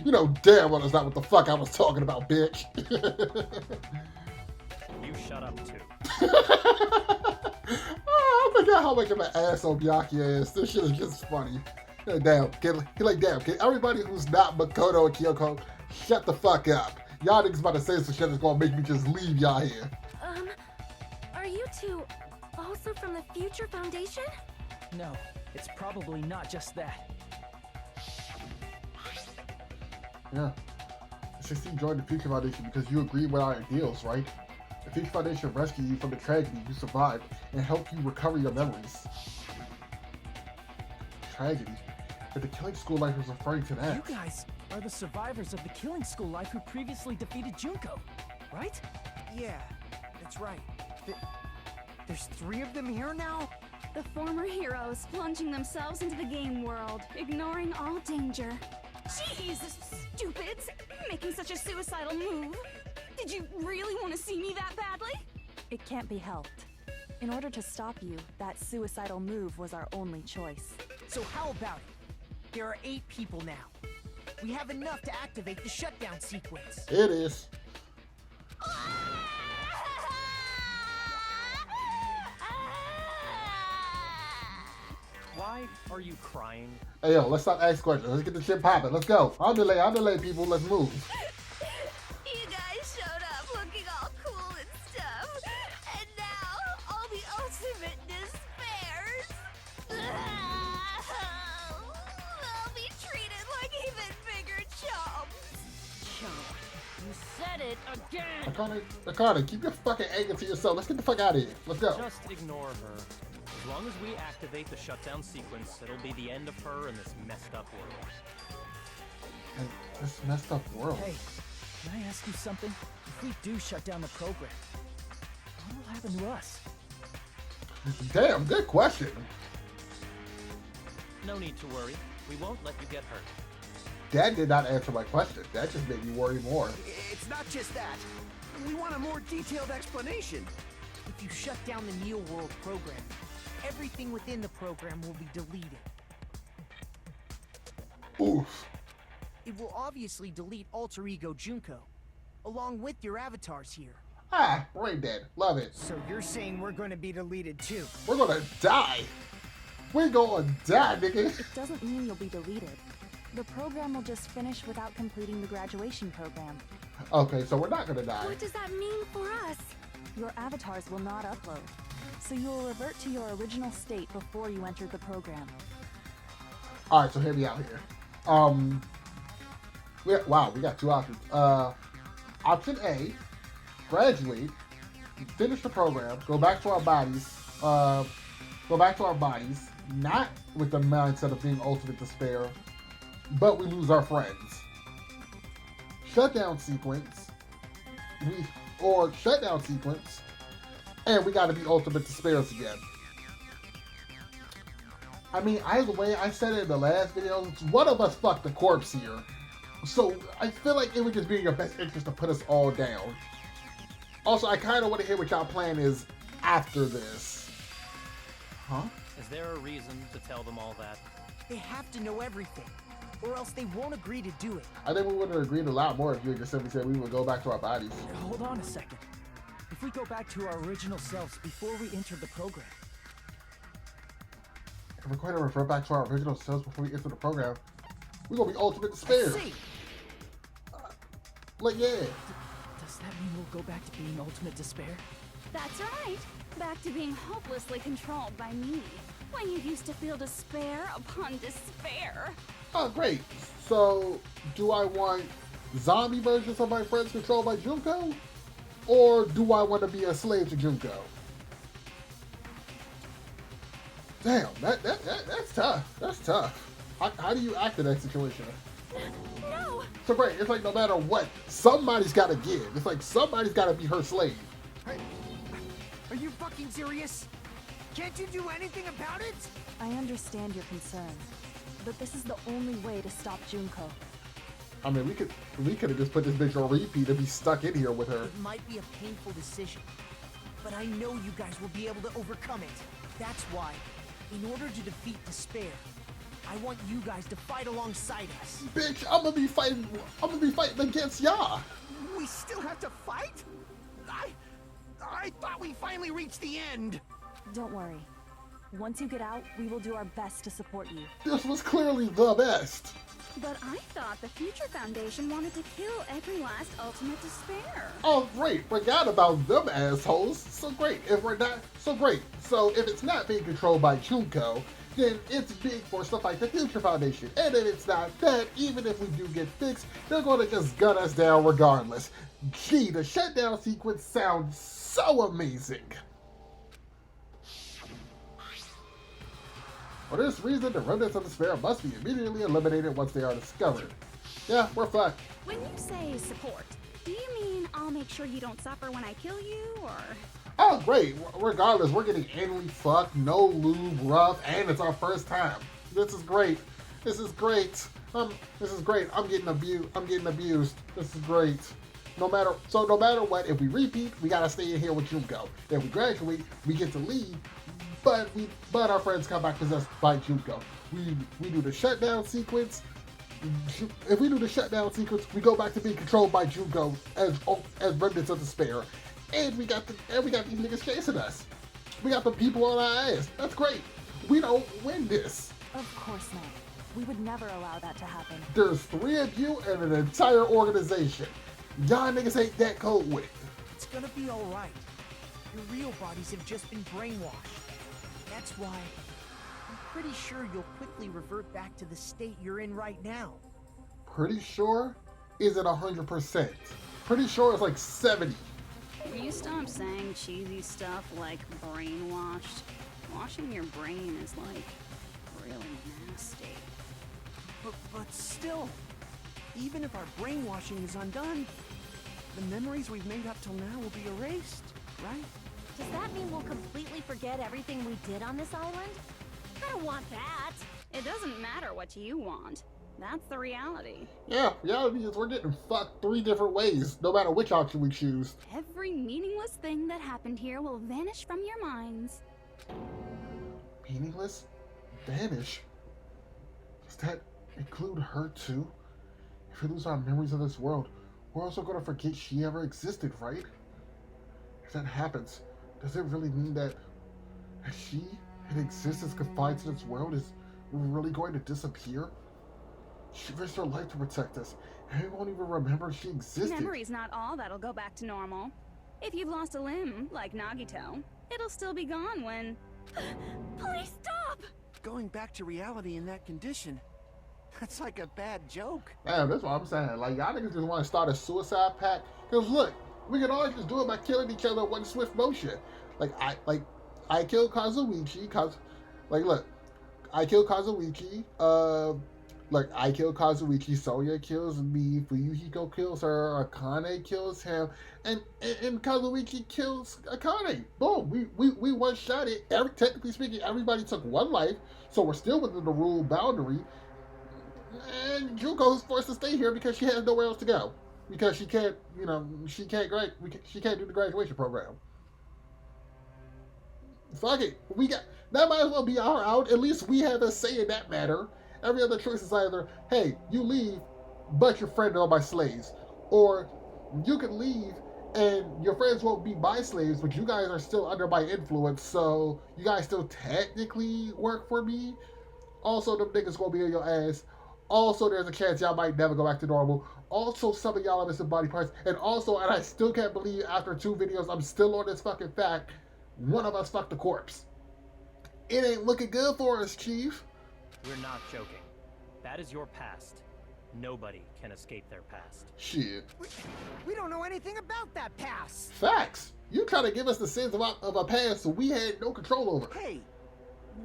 You know damn well that's not what the fuck I was talking about, bitch. You you shut up too? Oh, I forgot how much of an asshole Byakuya is. This shit is just funny. Damn, damn, can everybody who's not Makoto and Kyoko shut the fuck up? Y'all niggas about to say some shit that's gonna make me just leave y'all here. Are you two also from the Future Foundation? No, it's probably not just that. Yeah. 16 joined the Future Foundation because you agreed with our ideals, right? The Future Foundation rescued you from the tragedy you survived and helped you recover your memories. Tragedy? But the killing school life was referring to that. You guys are the survivors of the killing school life who previously defeated Junko, right? Yeah, that's right. There's 3 of them here now? The former heroes plunging themselves into the game world, ignoring all danger. Jeez, stupids! Making such a suicidal move. Did you really want to see me that badly? It can't be helped. In order to stop you, that suicidal move was our only choice. So how about it? There are 8 people now. We have enough to activate the shutdown sequence. It is. Why are you crying? Hey yo, let's stop asking questions. Let's get the shit popping. Let's go. I'm delayed people. Let's move. You guys showed up looking all cool and stuff, and now all the ultimate despairs. I'll be treated like even bigger chumps. Chump. You said it again! Akane, keep your fucking anger to yourself. Let's get the fuck out of here. Let's go. Just ignore her. As long as we activate the shutdown sequence, it'll be the end of her in this messed up world. And this messed up world. Hey, can I ask you something? If we do shut down the program, what will happen to us? Damn, good question. No need to worry. We won't let you get hurt. That did not answer my question. That just made me worry more. It's not just that. We want a more detailed explanation. If you shut down the Neo World program, everything within the program will be deleted. Oof. It will obviously delete Alter Ego Junko, along with your avatars here. Ah, brain dead. Love it. So you're saying we're going to be deleted too? We're gonna die. We're gonna die, nigga. It doesn't mean you'll be deleted. The program will just finish without completing the graduation program. Okay, so we're not gonna die. What does that mean for us? Your avatars will not upload, so you will revert to your original state before you entered the program. Alright, so hear me out here. We got 2 options. Option A, graduate, finish the program, go back to our bodies, not with the mindset of being ultimate despair, but we lose our friends. Shutdown sequence, and we gotta be ultimate despairs again. I mean, either way, I said it in the last video, one of us fucked the corpse here. So, I feel like it would just be in your best interest to put us all down. Also, I kind of want to hear what y'all plan is after this. Huh? Is there a reason to tell them all that? They have to know everything, or else they won't agree to do it. I think we would have agreed a lot more if you had just simply said we would go back to our bodies. Hold on a second. If we go back to our original selves before we entered the program. If we're going to revert back to our original selves before we enter the program, we're going to be ultimate despair. Like, yeah. Does that mean we'll go back to being ultimate despair? That's right. Back to being hopelessly controlled by me. When you used to feel despair upon despair. Oh, great. So, do I want zombie versions of my friends controlled by Junko? Or do I want to be a slave to Junko? Damn, that's tough. That's tough. How do you act in that situation? No! So great, it's like no matter what, somebody's got to give. It's like somebody's got to be her slave. Are you fucking serious? Can't you do anything about it? I understand your concern, but this is the only way to stop Junko. I mean, we could have just put this bitch on repeat and be stuck in here with her. It might be a painful decision, but I know you guys will be able to overcome it. That's why, in order to defeat despair, I want you guys to fight alongside us. Bitch, I'm gonna be fighting against y'all. We still have to fight? I thought we finally reached the end! Don't worry. Once you get out, we will do our best to support you. This was clearly the best. But I thought the Future Foundation wanted to kill every last Ultimate Despair. Oh, great. Forgot about them assholes. So great. If we're not, so great. So if it's not being controlled by Junko, then it's big for stuff like the Future Foundation. And if it's not that, even if we do get fixed, they're going to just gun us down regardless. Gee, the shutdown sequence sounds so amazing. For this reason, the remnants of despair must be immediately eliminated once they are discovered. Yeah, we're fucked. When you say support, do you mean I'll make sure you don't suffer when I kill you, or...? Oh, great. Regardless, we're getting anally fucked, no lube, rough, and it's our first time. This is great. This is great. This is great. I'm getting abused. This is great. No matter what, if we repeat, we gotta stay in here with Junko. If we graduate, we get to leave. But our friends come back possessed by Junko. We do the shutdown sequence. If we do the shutdown sequence, we go back to being controlled by Junko as remnants of despair. And we got these niggas chasing us. We got the people on our ass. That's great. We don't win this. Of course not. We would never allow that to happen. There's 3 of you and an entire organization. Y'all niggas ain't that cold with it. It's gonna be alright. Your real bodies have just been brainwashed. That's why I'm pretty sure you'll quickly revert back to the state you're in right now. Pretty sure isn't 100%. Pretty sure it's like 70. You stop saying cheesy stuff like brainwashed. Washing your brain is like really nasty. But still, even if our brainwashing is undone, the memories we've made up till now will be erased, right? Does that mean we'll completely forget everything we did on this island? I don't want that. It doesn't matter what you want. That's the reality. Yeah, reality is we're getting fucked 3 different ways, no matter which option we choose. Every meaningless thing that happened here will vanish from your minds. Meaningless? Vanish? Does that include her too? If we lose our memories of this world, we're also going to forget she ever existed, right? If that happens, does it really mean that she, in existence confined to this world, is really going to disappear? She risked her life to protect us, and we won't even remember she existed. Memory's not all that'll go back to normal. If you've lost a limb, like Nagito, it'll still be gone when... Please stop! Going back to reality in that condition, that's like a bad joke. Damn, that's what I'm saying. Like, y'all niggas just want to start a suicide pact. Because look, we can always just do it by killing each other in one swift motion. I killed Kazuichi, I killed Kazuichi, I kill Kazuichi, Sonya kills me, Fuyuhiko kills her, Akane kills him, and Kazuichi kills Akane. Boom, we one-shot it. Technically speaking, everybody took 1 life, so we're still within the rule boundary. And Junko is forced to stay here because she has nowhere else to go. Because she can't, she can't do the graduation program. Fuck it. That might as well be our out. At least we have a say in that matter. Every other choice is either, hey, you leave, but your friends are my slaves. Or you can leave and your friends won't be my slaves, but you guys are still under my influence, so you guys still technically work for me. Also, them niggas gonna be on your ass. Also, there's a chance y'all might never go back to normal. Also, some of y'all are missing body parts. And also, and I still can't believe after 2 videos, I'm still on this fucking fact, one of us fucked a corpse. It ain't looking good for us, Chief. We're not joking. That is your past. Nobody can escape their past. Shit. We don't know anything about that past. Facts. You try to give us the sins of a past we had no control over. Hey,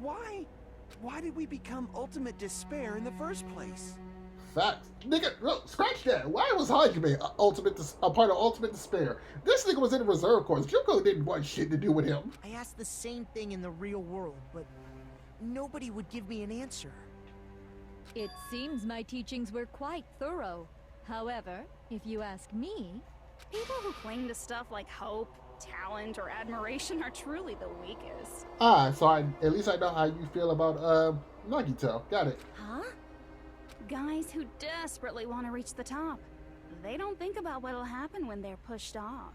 why did we become Ultimate Despair in the first place? Facts. Nigga, look, scratch that. Why was Hajime a part of Ultimate Despair? This nigga was in the reserve corps. Junko didn't want shit to do with him. I asked the same thing in the real world, but nobody would give me an answer. It seems my teachings were quite thorough. However, if you ask me... People who cling to stuff like hope, talent, or admiration are truly the weakest. So at least I know how you feel about Nagito. Got it. Huh? Guys who desperately want to reach the top. They don't think about what'll happen when they're pushed off.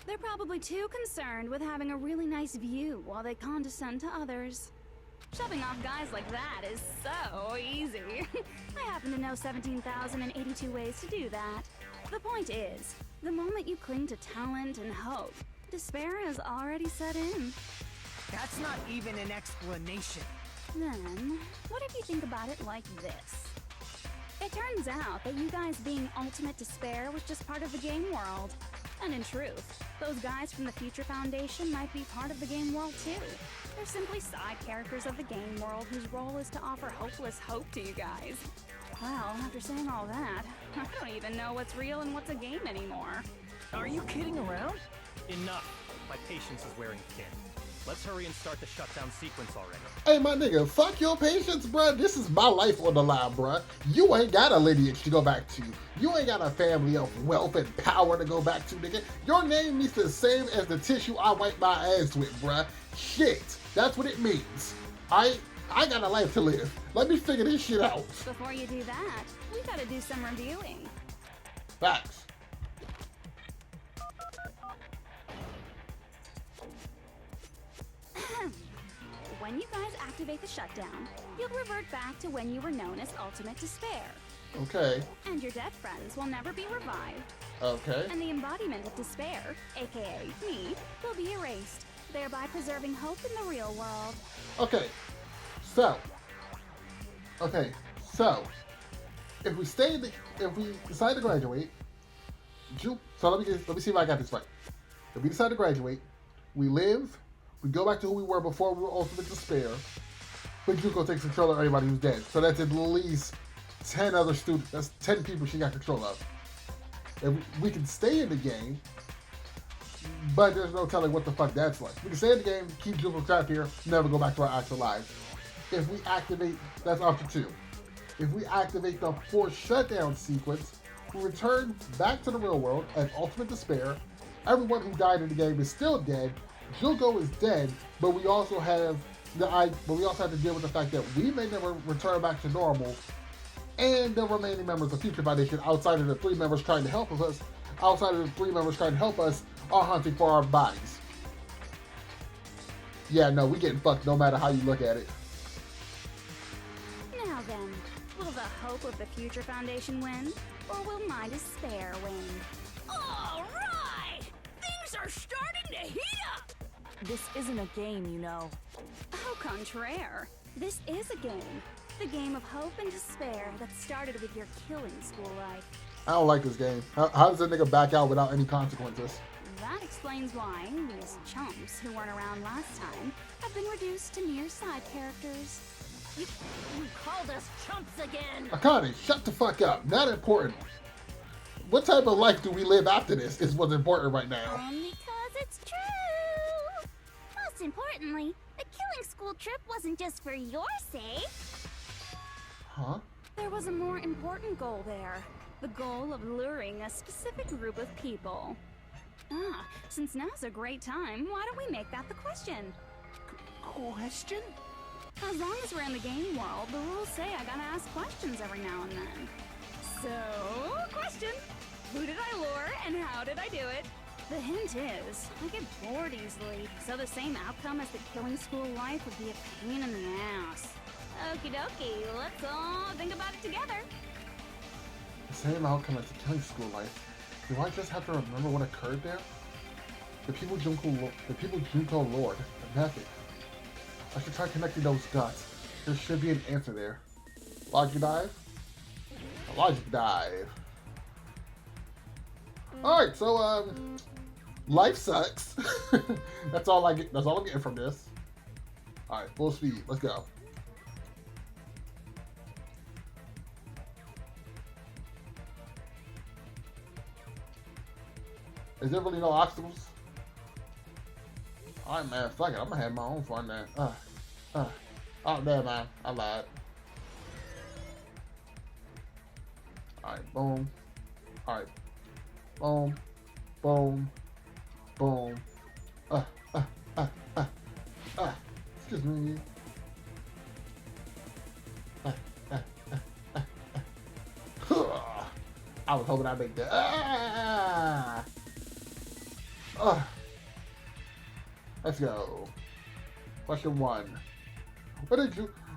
They're probably too concerned with having a really nice view while they condescend to others. Shoving off guys like that is so easy. I happen to know 17,082 ways to do that. The point is, the moment you cling to talent and hope, despair has already set in. That's not even an explanation. Then, what if you think about it like this? It turns out that you guys being ultimate despair was just part of the game world. And in truth, those guys from the Future Foundation might be part of the game world too. They're simply side characters of the game world whose role is to offer hopeless hope to you guys. Well, after saying all that, I don't even know what's real and what's a game anymore. Are you kidding around? Enough. My patience is wearing thin. Let's hurry and start the shutdown sequence already. Hey, my nigga, fuck your patience, bruh. This is my life on the line, bruh. You ain't got a lineage to go back to. You ain't got a family of wealth and power to go back to, nigga. Your name means the same as the tissue I wipe my ass with, bruh. Shit. That's what it means. I got a life to live. Let me figure this shit out. Before you do that, we gotta do some reviewing. Facts. When you guys activate the shutdown, you'll revert back to when you were known as Ultimate Despair. Okay. And your dead friends will never be revived. Okay. And the embodiment of despair, aka me, will be erased, thereby preserving hope in the real world. Okay. So, if we decide to graduate, so let me see if I got this right. If we decide to graduate, we live, we go back to who we were before we were Ultimate Despair, but Junko takes control of everybody who's dead. So that's at least 10 other students. That's 10 people she got control of. And we can stay in the game, but there's no telling what the fuck that's like. We can stay in the game, keep Junko trapped here, never go back to our actual lives. If we activate, that's option 2. If we activate the forced shutdown sequence, we return back to the real world as Ultimate Despair. Everyone who died in the game is still dead. Junko is dead, but we also have to deal with the fact that we may never return back to normal, and the remaining members of Future Foundation, outside of the 3 members trying to help us, are hunting for our bodies. Yeah, no, we getting fucked no matter how you look at it. Now then, will the hope of the Future Foundation win, or will my despair win? Alright! Things are starting to heat up! This isn't a game, you know. Au contraire, this is a game. The game of hope and despair that started with your killing school life. I don't like this game. How does a nigga back out without any consequences? That explains why these chumps who weren't around last time have been reduced to mere side characters. You called us chumps again! Akane, shut the fuck up. Not important. What type of life do we live after this is what's important right now. Because it's true! Most importantly, the killing school trip wasn't just for your sake. Huh? There was a more important goal there. The goal of luring a specific group of people. Since now's a great time, why don't we make that the question? Question? As long as we're in the game world, the rules say I gotta ask questions every now and then. So, question. Who did I lure and how did I do it? The hint is, I get bored easily, so the same outcome as the killing school life would be a pain in the ass. Okie dokie, let's all think about it together. The same outcome as the killing school life. Do I just have to remember what occurred there? The people Junko lured, the method. I should try connecting those dots. There should be an answer there. Logic dive? A logic dive. Alright, so life sucks. That's all I'm getting from this. Alright, full speed, let's go. Is there really no obstacles? Alright, man, fuck it. I'm gonna have my own fun now. Oh, never mind. I lied. Alright, boom. Alright. Boom. Boom. Boom. Excuse me. I was hoping I'd make that. Let's go. Question 1.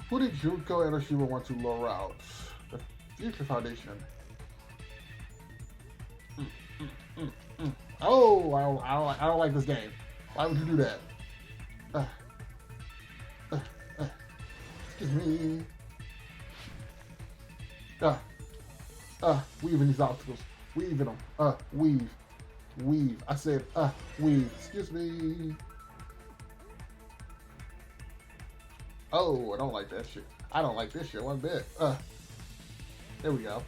Who did Junko and Hiroshima want to lure out? The Future Foundation. Oh, I don't like this game. Why would you do that? Excuse me. Weaving these obstacles. Weaving them. Weave. Weave. I said, weave. Excuse me. Oh, I don't like that shit. I don't like this shit one bit. There we go.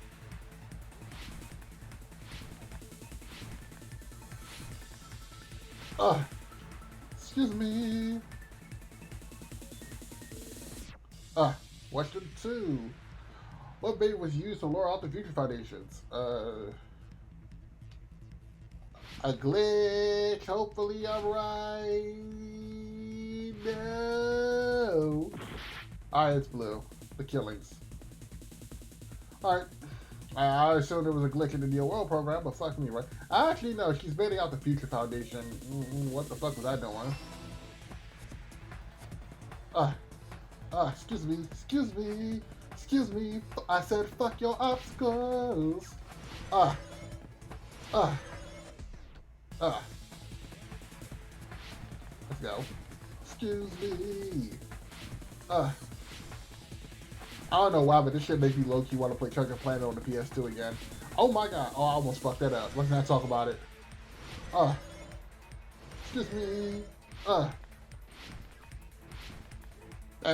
Excuse me. Question 2. What bait was used to lure out the Future Foundations? A glitch. Hopefully I'm right. No. Alright, it's blue. The killings. Alright. I assumed there was a glitch in the Neo World program, but fuck me, right? Actually, no. She's baiting out the Future Foundation. What the fuck was I doing? Excuse me. Excuse me. Excuse me. I said fuck your obstacles. Let's go. Excuse me. I don't know why, but this shit makes me low-key want to play Treasure Planet on the PS2 again. Oh my god. Oh, I almost fucked that up. Let's not talk about it. Excuse me. Damn,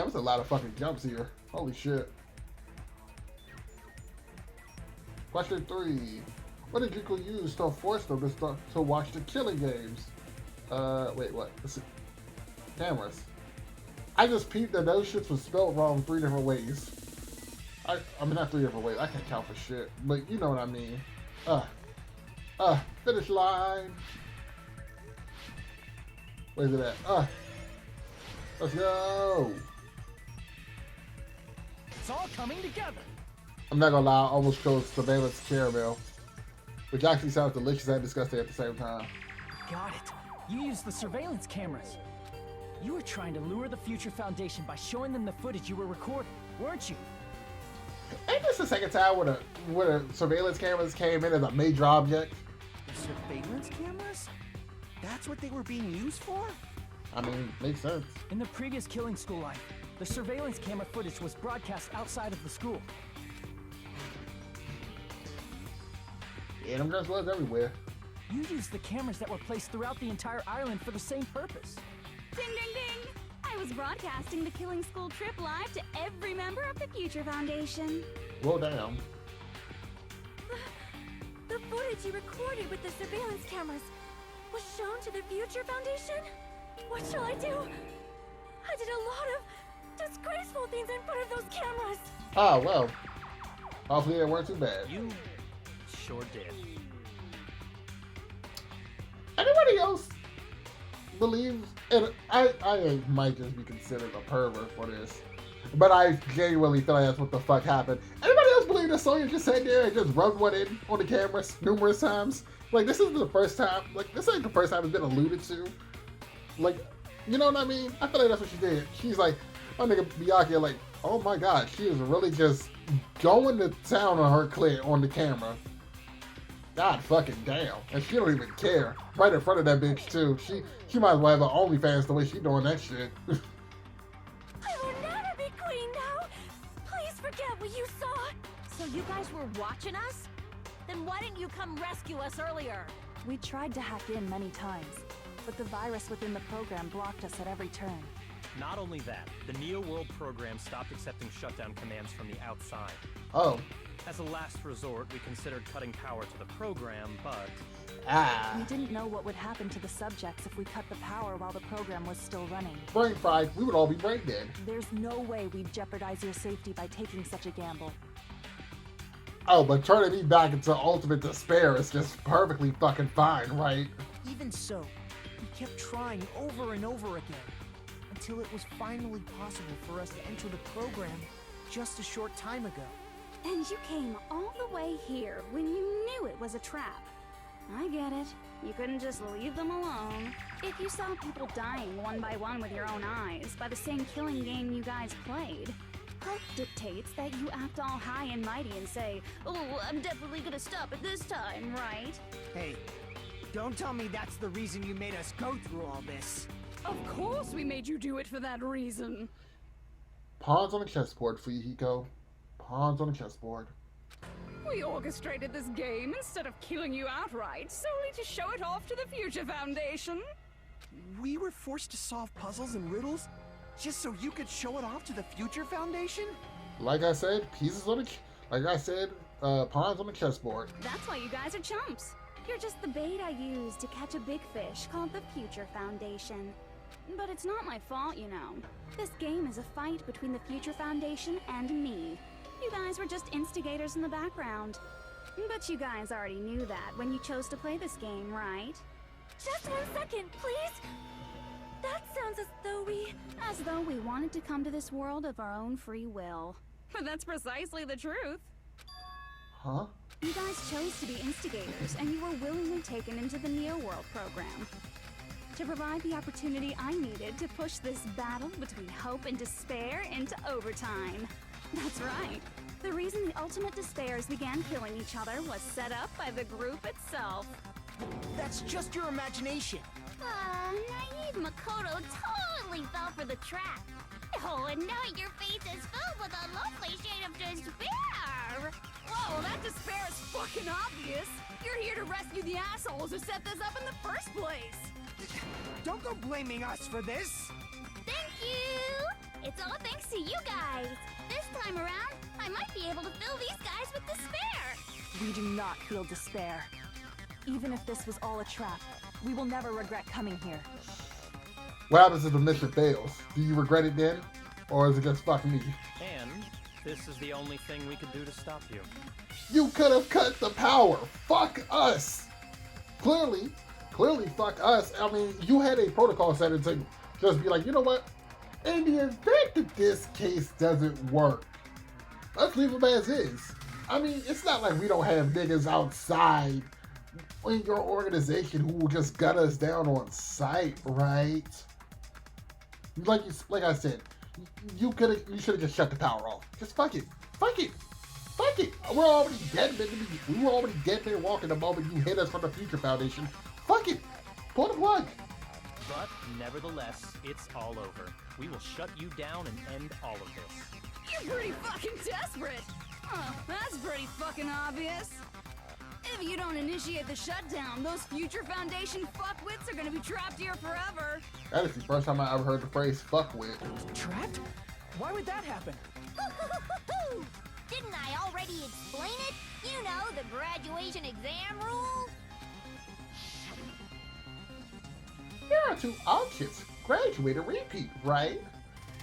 there's a lot of fucking jumps here. Holy shit. Question 3. What did Yuko use to force them to watch the killing games? Wait, what? Let's see. Cameras. I just peeped that those shits was spelled wrong 3 different ways. I mean, not 3 different ways. I can't count for shit. But you know what I mean. Finish line. Where's it at? Let's go. It's all coming together. I'm not gonna lie, I almost chose surveillance caramel, which actually sounds delicious and disgusting at the same time. Got it. You used the surveillance cameras. You were trying to lure the Future Foundation by showing them the footage you were recording, weren't you? Ain't this the second time where the surveillance cameras came in as a major object? The surveillance cameras? That's what they were being used for? I mean, makes sense. In the previous Killing School life, the surveillance camera footage was broadcast outside of the school. Yeah, them girls was everywhere. You used the cameras that were placed throughout the entire island for the same purpose. Ding ding ding! I was broadcasting the Killing School trip live to every member of the Future Foundation. Well, damn. The footage you recorded with the surveillance cameras was shown to the Future Foundation? What shall I do? I did a lot of disgraceful things in front of those cameras. Oh, well. Hopefully they weren't too bad. You sure did. Anybody else believes, and I might just be considered a pervert for this, but I genuinely feel like that's what the fuck happened. Anybody else believe that Sonya just sat there and just rubbed one in on the cameras numerous times? Like, this isn't the first time, like, this ain't the first time it's been alluded to. Like, you know what I mean? I feel like that's what she did. She's like, my nigga Miyake, like, oh my god, she is really just going to town on her clit on the camera. God fucking damn. And she don't even care. Right in front of that bitch too. She might as well have her OnlyFans the way she doing that shit. I will never be queen now. Please forget what you saw. So you guys were watching us? Then why didn't you come rescue us earlier? We tried to hack in many times, but the virus within the program blocked us at every turn. Not only that, the Neo World program stopped accepting shutdown commands from the outside. Oh. As a last resort, we considered cutting power to the program, but... We didn't know what would happen to the subjects if we cut the power while the program was still running. Brain fried, we would all be brain dead. There's no way we'd jeopardize your safety by taking such a gamble. Oh, but turning me back into ultimate despair is just perfectly fucking fine, right? Even so, we kept trying over and over again, until it was finally possible for us to enter the program just a short time ago. And you came all the way here when you knew it was a trap. I get it. You couldn't just leave them alone. If you saw people dying one by one with your own eyes by the same killing game you guys played, hope dictates that you act all high and mighty and say, "Oh, I'm definitely gonna stop it this time, right?" Hey, don't tell me that's the reason you made us go through all this. Of course we made you do it for that reason. Pawns on the chessboard for you, Hiko. Pawns on the chessboard. We orchestrated this game instead of killing you outright, solely to show it off to the Future Foundation. We were forced to solve puzzles and riddles just so you could show it off to the Future Foundation? Like I said, pawns on the chessboard. That's why you guys are chumps. You're just the bait I used to catch a big fish called the Future Foundation. But it's not my fault, you know. This game is a fight between the Future Foundation and me. You guys were just instigators in the background. But you guys already knew that when you chose to play this game, right? Just 1 second, please! That sounds as though we wanted to come to this world of our own free will. But that's precisely the truth. Huh? You guys chose to be instigators, and you were willingly taken into the Neo World program to provide the opportunity I needed to push this battle between hope and despair into overtime. That's right. The reason the ultimate despairs began killing each other was set up by the group itself. That's just your imagination. Naive Makoto totally fell for the trap. Oh, and now your face is filled with a lovely shade of despair. Whoa, that despair is fucking obvious. You're here to rescue the assholes who set this up in the first place. Don't go blaming us for this. Thank you. It's all thanks to you guys. This time around, I might be able to fill these guys with despair. We do not feel despair. Even if this was all a trap, we will never regret coming here. What happens if the mission fails? Do you regret it then? Or is it just fuck me? And this is the only thing we could do to stop you. You could have cut the power. Fuck us. Clearly fuck us. I mean, you had a protocol set to just be like, you know what? In the event that this case doesn't work, let's leave them as is. I mean, it's not like we don't have niggas outside in your organization who will just gut us down on sight, right? Like I said, you should have just shut the power off. Just fuck it. We're already dead. We were already dead men walking the moment you hit us from the Future Foundation. Fuck it. Pull the plug. But nevertheless, it's all over. We will shut you down and end all of this. You're pretty fucking desperate. Oh, that's pretty fucking obvious. If you don't initiate the shutdown, those Future Foundation fuckwits are gonna be trapped here forever. That is the first time I ever heard the phrase fuckwit. Trapped? Why would that happen? Didn't I already explain it? You know, the graduation exam rule? There are 2 options, graduate or repeat, right?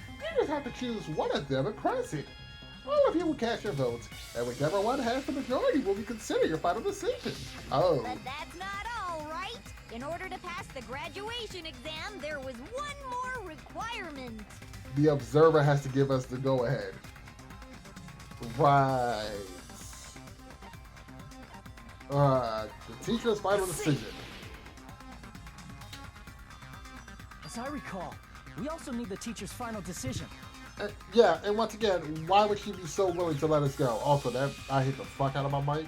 You just have to choose one of them and press it. All of you will cast your votes, and whichever one has the majority will be considered your final decision. Oh. But that's not all, right? In order to pass the graduation exam, there was one more requirement. The observer has to give us the go-ahead. Right. The teacher's final decision. As I recall, we also need the teacher's final decision. Yeah, and once again, why would she be so willing to let us go? Also, that I hit the fuck out of my mic,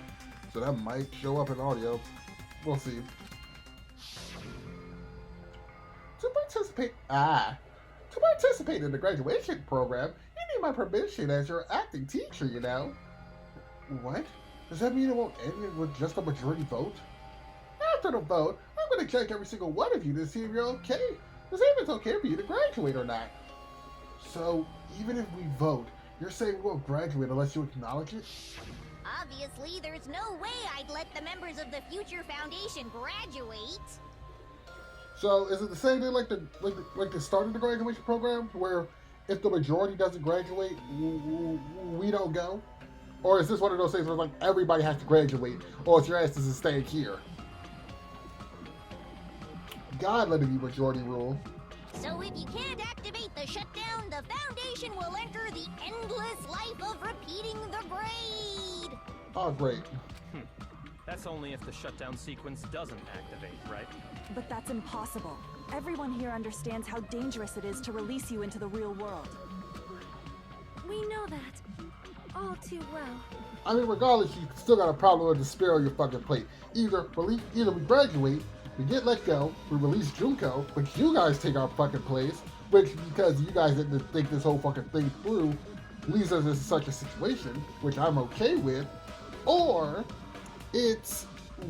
so that might show up in audio. We'll see. To participate in the graduation program, you need my permission as your acting teacher, you know. What? Does that mean it won't end with just a majority vote? After the vote, I'm going to check every single one of you to see if you're okay. To see if it's okay for you to graduate or not. So, even if we vote, you're saying we won't graduate unless you acknowledge it? Obviously, there's no way I'd let the members of the Future Foundation graduate. So, is it the same thing like the start of the graduation program, where if the majority doesn't graduate, we don't go? Or is this one of those things where like everybody has to graduate, or it's your ass is staying here? God, let it be majority rule. So if you can't activate the shutdown, the Foundation will enter the endless life of repeating the grade. Oh, great. That's only if the shutdown sequence doesn't activate, right? But that's impossible. Everyone here understands how dangerous it is to release you into the real world. We know that all too well. I mean, regardless, you still got a problem with the spirit on your fucking plate. Either we graduate, we get let go, we release Junko, but you guys take our fucking place, which, because you guys didn't think this whole fucking thing through, leaves us in such a situation, which I'm okay with, or it's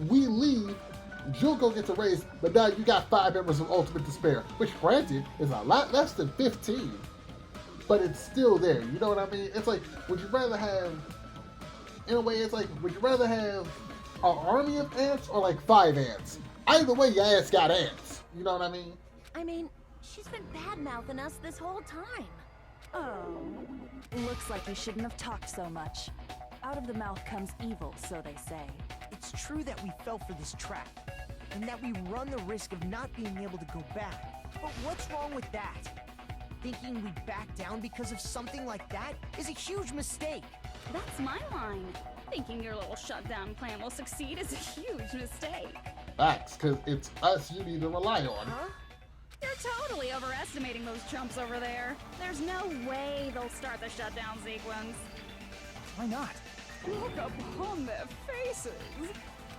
we leave, Junko gets erased, but now you got 5 members of Ultimate Despair, which granted is a lot less than 15, but it's still there, you know what I mean? It's like, would you rather have, in a way, it's like, would you rather have an army of ants or like 5 ants? Either way, your ass got ants, you know what I mean? I mean, she's been bad-mouthing us this whole time. Oh, looks like you shouldn't have talked so much. Out of the mouth comes evil, so they say. It's true that we fell for this trap, and that we run the risk of not being able to go back. But what's wrong with that? Thinking we'd back down because of something like that is a huge mistake. That's my line. Thinking your little shutdown plan will succeed is a huge mistake. Facts, because it's us you need to rely on. Huh? You're totally overestimating those chumps over there. There's no way they'll start the shutdown sequence. Why not? Look upon their faces.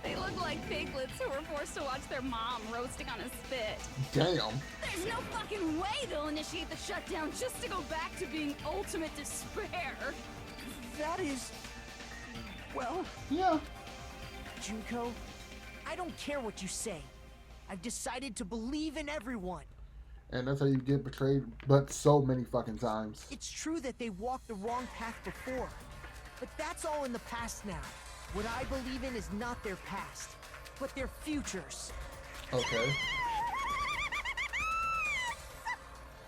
They look like piglets who were forced to watch their mom roasting on a spit. Damn. There's no fucking way they'll initiate the shutdown just to go back to being ultimate despair. That is... well... Yeah. Junko, I don't care what you say. I've decided to believe in everyone. And that's how you get betrayed, but so many fucking times. It's true that they walked the wrong path before, but that's all in the past now. What I believe in is not their past, but their futures. Okay.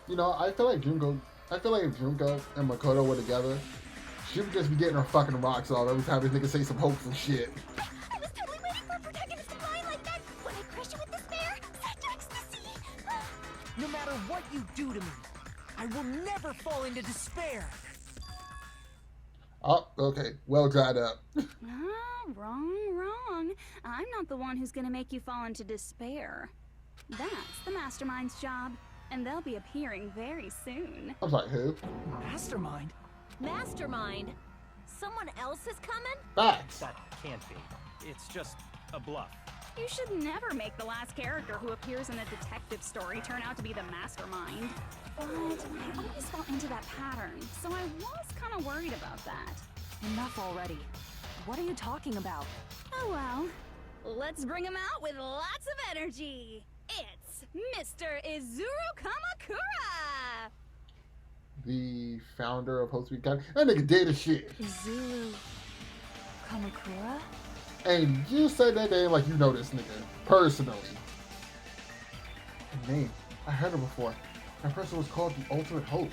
You know, I feel like if Junko and Makoto were together, she would just be getting her fucking rocks off every time they could say some hopeful shit. I was totally waiting for a protagonist to lie like that. When I crush you with despair, set to ecstasy. No matter what you do to me, I will never fall into despair. Oh, okay. Well dried up. Wrong. I'm not the one who's gonna make you fall into despair. That's the Mastermind's job, and they'll be appearing very soon. I'm sorry, who? Mastermind? Mastermind? Someone else is coming? Facts. That can't be. It's just a bluff. You should never make the last character who appears in a detective story turn out to be the mastermind. But I always fall into that pattern, so I was kind of worried about that. Enough already. What are you talking about? Oh well. Let's bring him out with lots of energy. It's Mr. Izuru Kamakura! The founder of Host Academy. That nigga did as shit. Izuru Kamakura? And you said that name like you know this nigga personally. The name, I heard it before. That person was called the Ultimate Hope,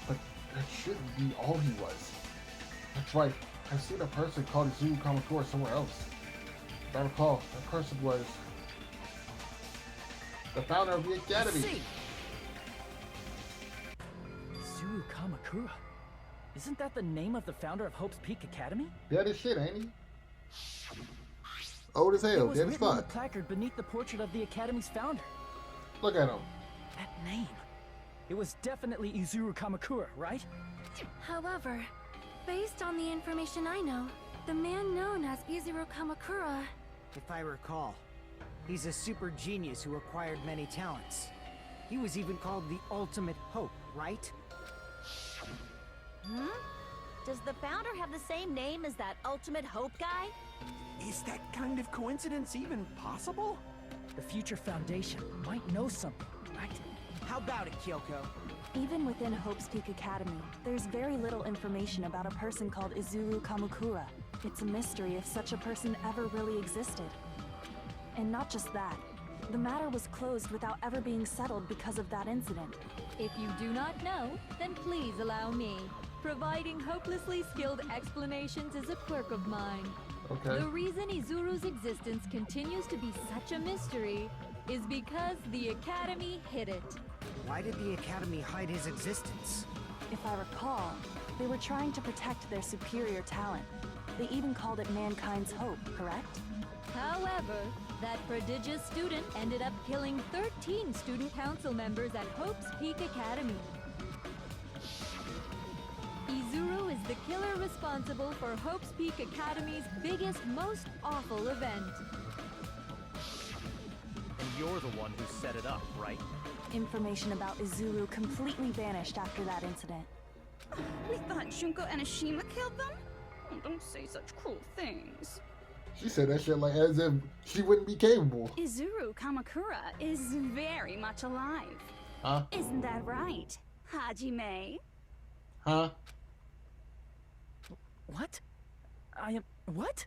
but that shouldn't be all he was. That's right, I've seen a person called Izuru Kamakura somewhere else. If I recall, that person was the founder of the Academy. Izuru Kamakura? Isn't that the name of the founder of Hope's Peak Academy? Yeah, this shit, ain't he? Old as hell, it was dead as written on the fuck. placard beneath the portrait of the Academy's founder. Look at him. That name. It was definitely Izuru Kamakura, right? However, based on the information I know, the man known as Izuru Kamakura... If I recall, he's a super genius who acquired many talents. He was even called the Ultimate Hope, right? Hmm? Does the founder have the same name as that Ultimate Hope guy? Is that kind of coincidence even possible? The Future Foundation might know something, right? How about it, Kyoko? Even within Hope's Peak Academy, there's very little information about a person called Izuru Kamakura. It's a mystery if such a person ever really existed. And not just that, the matter was closed without ever being settled because of that incident. If you do not know, then please allow me. Providing hopelessly skilled explanations is a quirk of mine. Okay. The reason Izuru's existence continues to be such a mystery is because the Academy hid it. Why did the Academy hide his existence? If I recall, they were trying to protect their superior talent. They even called it mankind's hope, correct? However, that prodigious student ended up killing 13 student council members at Hope's Peak Academy. Izuru is the killer responsible for Hope's Peak Academy's biggest, most awful event. And you're the one who set it up, right? Information about Izuru completely vanished after that incident. We thought Junko and Ashima killed them? Oh, don't say such cruel things. She said that shit like as if she wouldn't be capable. Izuru Kamakura is very much alive. Huh? Isn't that right, Hajime? Huh? What? I am... what?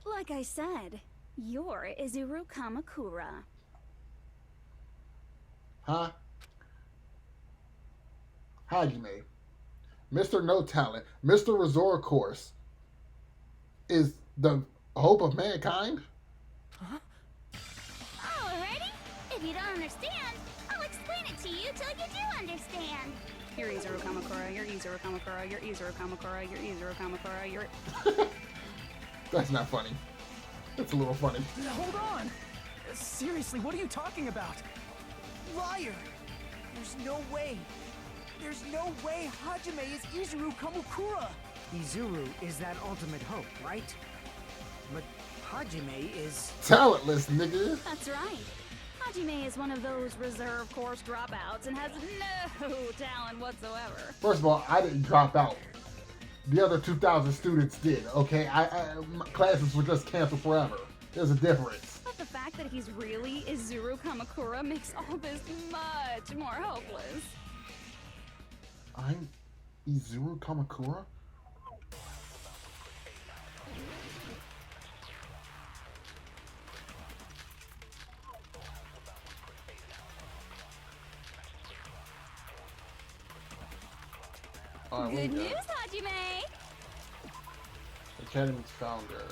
Like I said, you're Izuru Kamakura. Huh? Hajime. Mr. No Talent. Mr. Resort Course. Is the hope of mankind? Huh? Alrighty. If you don't understand, I'll explain it to you till you do understand. You're Izuru Kamakura, you're Izuru Kamakura, you're Izuru Kamakura, you're Izuru Kamakura, you're... That's not funny. It's a little funny. Hold on! Seriously, what are you talking about? Liar! There's no way. There's no way Hajime is Izuru Kamukura! Izuru is that ultimate hope, right? But Hajime is... talentless, nigga. That's right. Hajime is one of those reserve course dropouts and has no talent whatsoever. First of all, I didn't drop out. The other 2,000 students did, okay? My classes were just canceled forever. There's a difference. But the fact that he's really Izuru Kamakura makes all this much more hopeless. I'm Izuru Kamakura? Good news, Hajime! Academy's founder.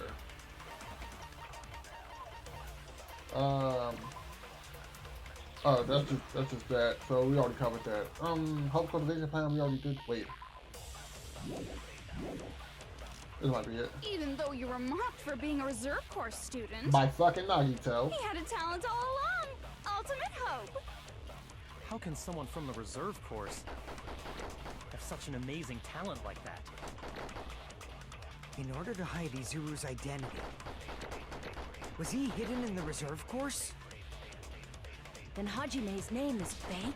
Oh, that's just that. So we already covered that. Hope cultivation plan we already did. Wait. This might be it. Even though you were mocked for being a reserve course student, By fucking Nagito. he had a talent all along. Ultimate hope. How can someone from the reserve course have such an amazing talent like that? In order to hide Izuru's identity, was he hidden in the reserve course? Then Hajime's name is fake?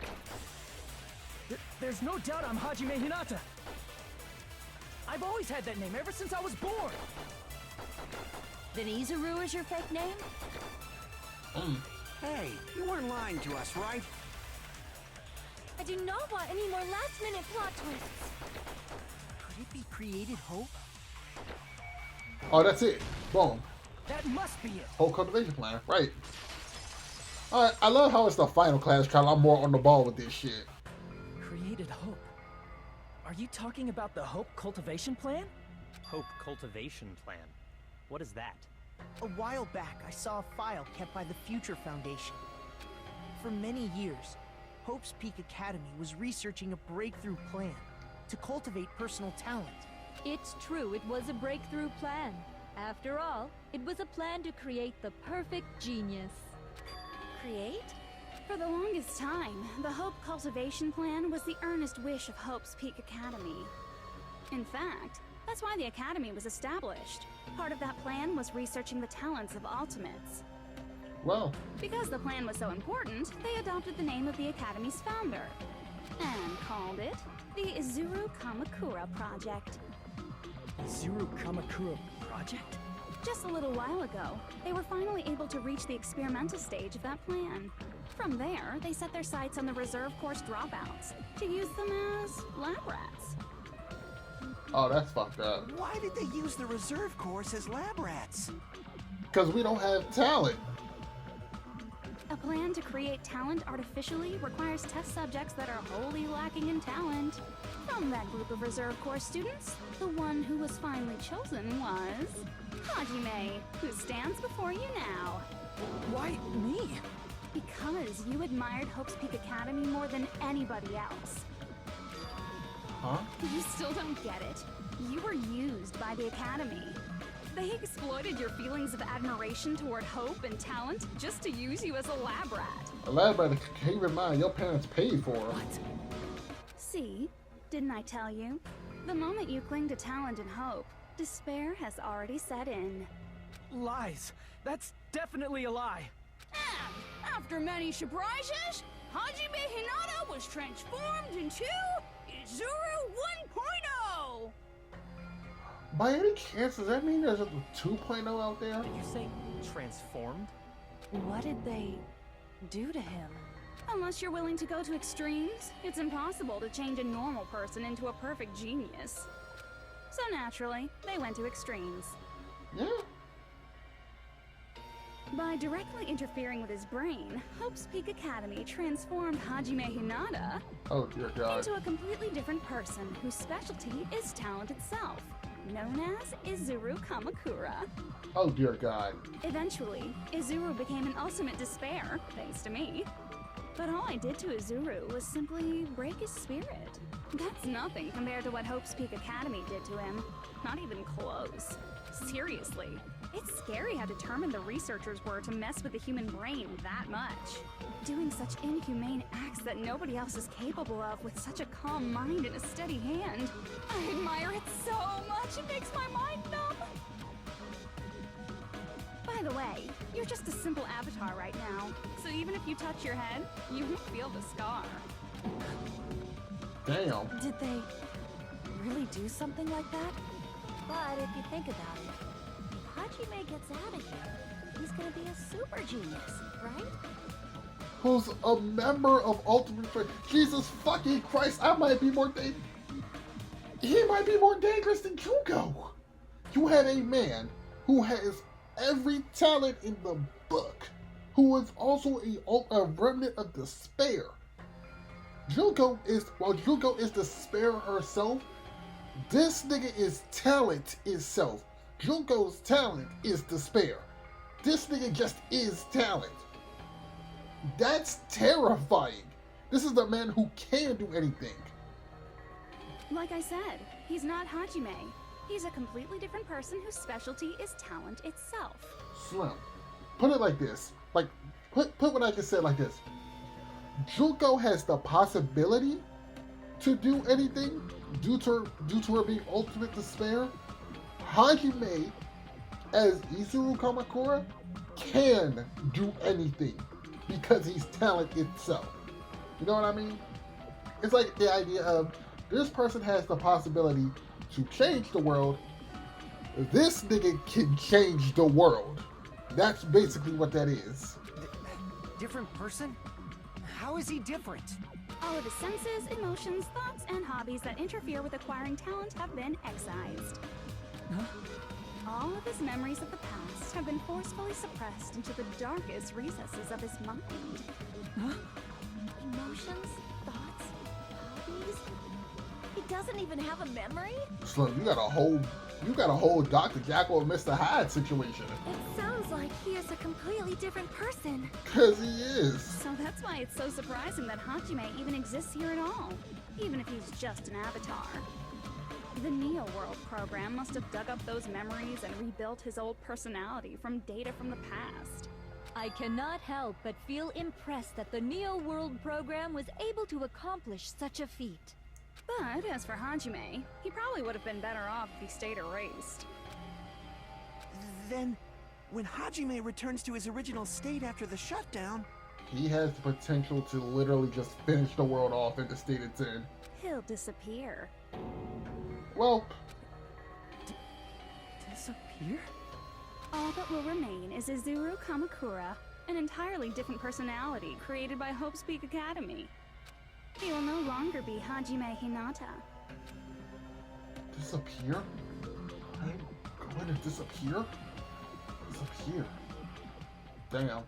There's no doubt I'm Hajime Hinata! I've always had that name ever since I was born! Then Izuru is your fake name? Hey, you weren't lying to us, right? I do not want any more last-minute plot twists. Could it be created hope? Oh, that's it. Boom. That must be it! Whole cultivation plan. Right. Alright, I love how it's the final class trial. I'm more on the ball with this shit. Created hope. Are you talking about the Hope Cultivation Plan? Hope cultivation plan. What is that? A while back, I saw a file kept by the Future Foundation. For many years, Hope's Peak Academy was researching a breakthrough plan to cultivate personal talent. It's true, it was a breakthrough plan. After all, it was a plan to create the perfect genius. Create? For the longest time, the Hope Cultivation Plan was the earnest wish of Hope's Peak Academy. In fact, that's why the Academy was established. Part of that plan was researching the talents of Ultimates. Well, Because the plan was so important, they adopted the name of the Academy's founder and called it the Izuru Kamakura Project. Izuru Kamakura Project? Just a little while ago, they were finally able to reach the experimental stage of that plan. From there, they set their sights on the reserve course dropouts to use them as lab rats. oh, that's fucked up. Why did they use the reserve course as lab rats? Because we don't have talent. A plan to create talent artificially requires test subjects that are wholly lacking in talent. From that group of reserve course students, the one who was finally chosen was Hajime, who stands before you now. Why me? Because you admired Hope's Peak Academy more than anybody else. Huh? You still don't get it. You were used by the Academy. They exploited your feelings of admiration toward hope and talent just to use you as a lab rat. A lab rat, keep in mind, your parents paid for her. See? Didn't I tell you? The moment you cling to talent and hope, despair has already set in. Lies. That's definitely a lie. And after many surprises, Hajime Hinata was transformed into Izuru 1.0! By any chance, does that mean there's a 2.0 out there? Did you say transformed? What did they do to him? Unless you're willing to go to extremes, it's impossible to change a normal person into a perfect genius. So naturally, they went to extremes. Yeah. By directly interfering with his brain, Hope's Peak Academy transformed Hajime Hinata Oh dear God. into a completely different person whose specialty is talent itself, known as Izuru Kamakura. Oh dear God. Eventually, Izuru became an ultimate despair, thanks to me. But all I did to Izuru was simply break his spirit. That's nothing compared to what Hope's Peak Academy did to him. Not even close. Seriously, it's scary how determined the researchers were to mess with the human brain that much. Doing such inhumane acts that nobody else is capable of with such a calm mind and a steady hand. I admire it so much, it makes my mind numb. By the way, you're just a simple avatar right now, so even if you touch your head, you won't feel the scar. Damn. Did they really do something like that? But if you think about it, if Hajime gets out of here, he's gonna be a super genius, right? Who's a member of Ultimate Friend. Jesus fucking Christ, I might be more dangerous. He might be more dangerous than Junko. You have a man who has every talent in the book, who is also a remnant of despair. Junko is despair herself. This nigga is talent itself. Junko's talent is despair. This nigga just is talent. That's terrifying. This is the man who can do anything. Like I said, he's not Hajime. He's a completely different person whose specialty is talent itself. Slim, put it like this. Like, put what I just said like this. Junko has the possibility to do anything due to her being ultimate despair. Hajime, as Izuru Kamakura, can do anything because he's talent itself. You know what I mean? It's like the idea of this person has the possibility to change the world. This nigga can change the world. That's basically what that is. Different person? How is he different? All of his senses, emotions, thoughts, and hobbies that interfere with acquiring talent have been excised. Huh? All of his memories of the past have been forcefully suppressed into the darkest recesses of his mind. Huh? Emotions, thoughts, hobbies. He doesn't even have a memory? Slim, you got a whole Dr. Jekyll and Mr. Hyde situation. It sounds like he is a completely different person. Cause he is. So that's why it's so surprising that Hajime even exists here at all, even if he's just an avatar. The Neo World program must have dug up those memories and rebuilt his old personality from data from the past. I cannot help but feel impressed that the Neo World program was able to accomplish such a feat. But as for Hajime, he probably would have been better off if he stayed erased. Then, when Hajime returns to his original state after the shutdown, He has the potential to literally just finish the world off in the state it's in. He'll disappear. Well, Disappear? All that will remain is Izuru Kamakura, an entirely different personality created by Hope's Peak Academy. He will no longer be Hajime Hinata. disappear? I'm going to disappear? Disappear. Damn.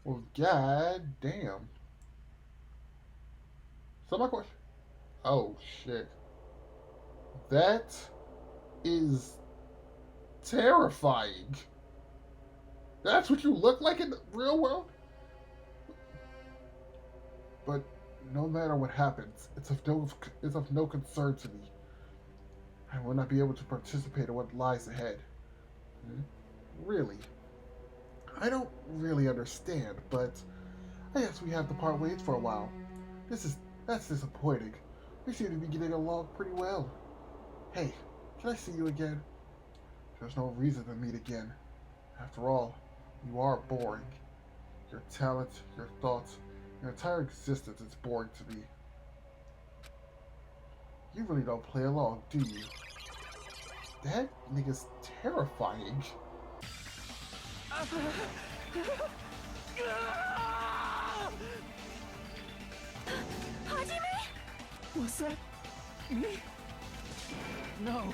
Well, god damn. So my question. Oh shit. That is terrifying. That's what you look like in the real world? But No matter what happens, it's of no concern to me. I will not be able to participate in what lies ahead. Really? I don't really understand, but I guess we have to part ways for a while. That's disappointing. We seem to be getting along pretty well. Hey, can I see you again? There's no reason to meet again. After all, you are boring. Your talent, your thoughts, your entire existence is boring to me. You really don't play along, do you? That nigga's terrifying. Hajime? Was that me? No,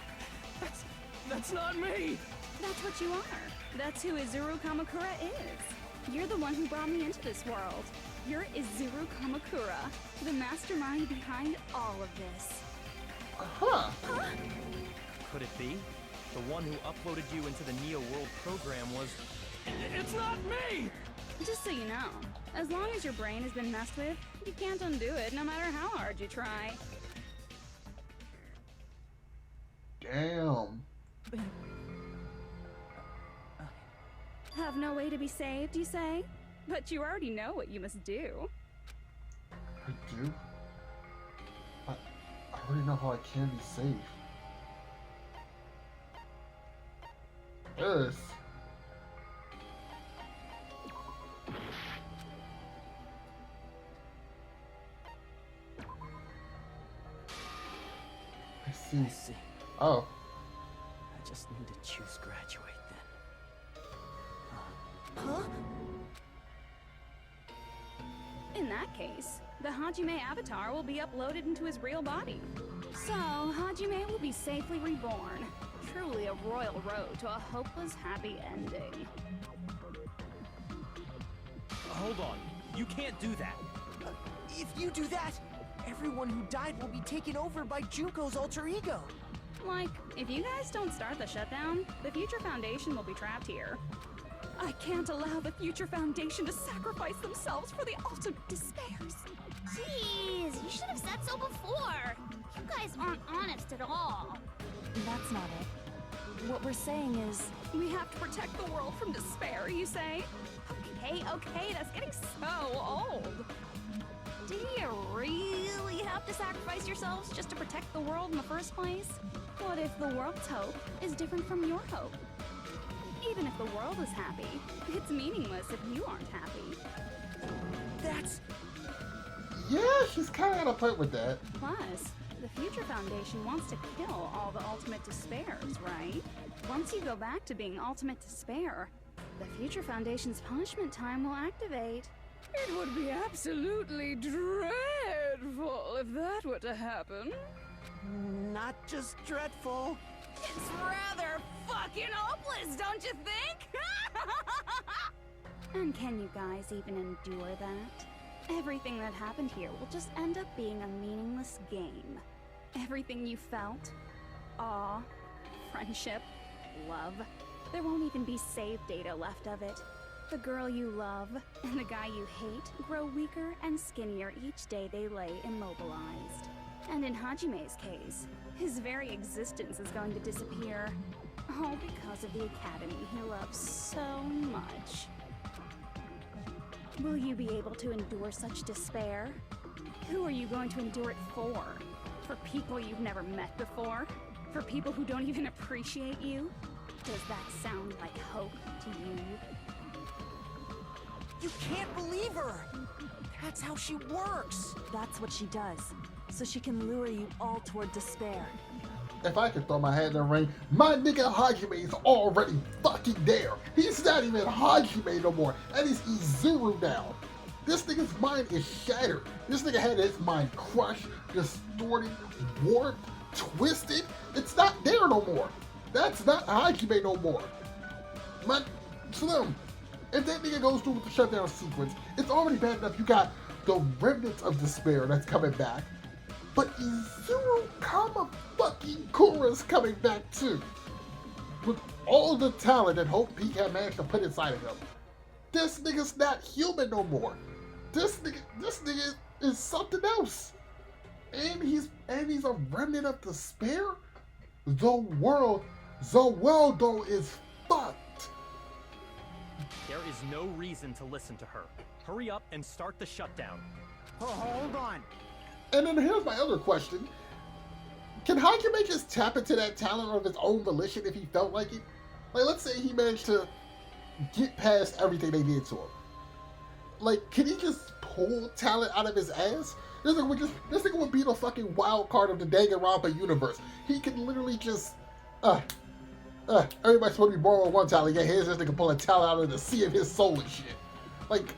that's not me! That's what you are. That's who Izuru Kamakura is. You're the one who brought me into this world. You're Izuru Kamakura, the mastermind behind all of this. Huh? Could it be? The one who uploaded you into the Neo World program was... It's not me! Just so you know, as long as your brain has been messed with, you can't undo it no matter how hard you try. Damn. Have no way to be saved, you say? But you already know what you must do. I do? I already know how I can be saved. Yes. I see. Oh. I just need to choose graduate then. Huh? In that case, the Hajime avatar will be uploaded into his real body. So, Hajime will be safely reborn. Truly a royal road to a hopeless happy ending. Hold on. You can't do that. If you do that, everyone who died will be taken over by Junko's alter ego. Like, if you guys don't start the shutdown, the Future Foundation will be trapped here. I can't allow the Future Foundation to sacrifice themselves for the ultimate despairs. Jeez, you should have said so before. You guys aren't honest at all. That's not it. What we're saying is... We have to protect the world from despair, you say? Okay, that's getting so old. Do you really have to sacrifice yourselves just to protect the world in the first place? What if the world's hope is different from your hope? Even if the world is happy, it's meaningless if you aren't happy. That's... Yeah, she's kind of at a point with that. Plus, the Future Foundation wants to kill all the ultimate despairs, right? Once you go back to being ultimate despair, the Future Foundation's punishment time will activate. It would be absolutely dreadful if that were to happen. not just dreadful. It's rather fucking hopeless, don't you think? And can you guys even endure that? Everything that happened here will just end up being a meaningless game. Everything you felt, awe, friendship, love, there won't even be save data left of it. The girl you love and the guy you hate grow weaker and skinnier each day they lay immobilized. And in Hajime's case, his very existence is going to disappear. All because of the academy he loves so much. Will you be able to endure such despair? Who are you going to endure it for? For people you've never met before? For people who don't even appreciate you? Does that sound like hope to you? You can't believe her! That's how she works! That's what she does, so she can lure you all toward despair. If I could throw my hat in the ring, my nigga Hajime is already fucking there. He's not even Hajime no more, and he's Izuru now. This nigga's mind is shattered. This nigga had his mind crushed, distorted, warped, twisted. It's not there no more. That's not Hajime no more. Man, Slim, if that nigga goes through with the shutdown sequence, it's already bad enough you got the remnants of despair that's coming back. But Izuru Kamakura's coming back too. With all the talent that Hope Peak had managed to put inside of him. This nigga's not human no more. This nigga is something else. And he's a remnant of despair? The world though is fucked. There is no reason to listen to her. Hurry up and start the shutdown. Oh, hold on. And then here's my other question. Can Hajime just tap into that talent of his own volition if he felt like it? Like, let's say he managed to get past everything they did to him. Like, can he just pull talent out of his ass? This nigga would be the fucking wild card of the Danganronpa universe. He could literally just, everybody's supposed to be born with one talent. Yeah, here's this nigga pulling talent out of the sea of his soul and shit. Like,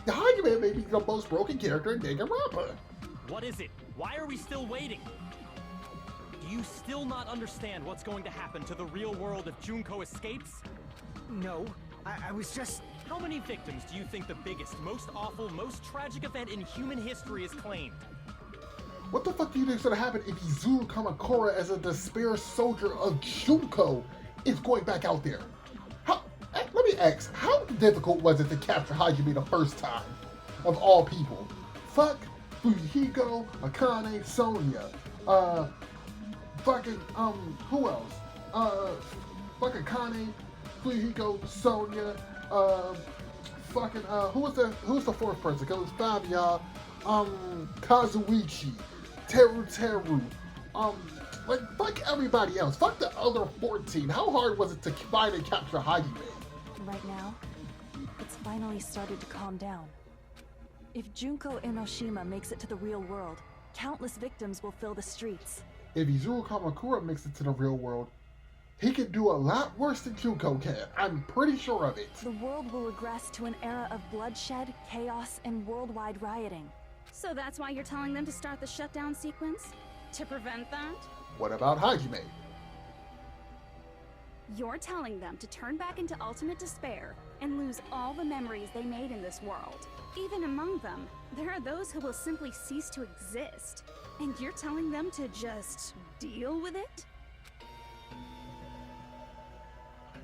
the Hajime may be the most broken character in Danganronpa. What is it? Why are we still waiting? Do you still not understand what's going to happen to the real world if Junko escapes? No, I was just... How many victims do you think the biggest, most awful, most tragic event in human history has claimed? What the fuck do you think is gonna happen if Izuru Kamakura, as a despair soldier of Junko, is going back out there? Let me ask, how difficult was it to capture Hajime the first time? Of all people. Fuck Fujihiko, Akane, Sonya, who else? Fucking Akane, Fujihiko, Sonya, who's the fourth person? Cause it's 5 y'all. Kazuichi, Teru, like, fuck everybody else. Fuck the other 14. How hard was it to find and capture Hajime? Right now, it's finally started to calm down. If Junko Enoshima makes it to the real world, countless victims will fill the streets. If Izuru Kamakura makes it to the real world, he could do a lot worse than Junko can. I'm pretty sure of it. The world will regress to an era of bloodshed, chaos, and worldwide rioting. So that's why you're telling them to start the shutdown sequence? To prevent that? What about Hajime? You're telling them to turn back into ultimate despair and lose all the memories they made in this world. Even among them, there are those who will simply cease to exist. And you're telling them to just deal with it?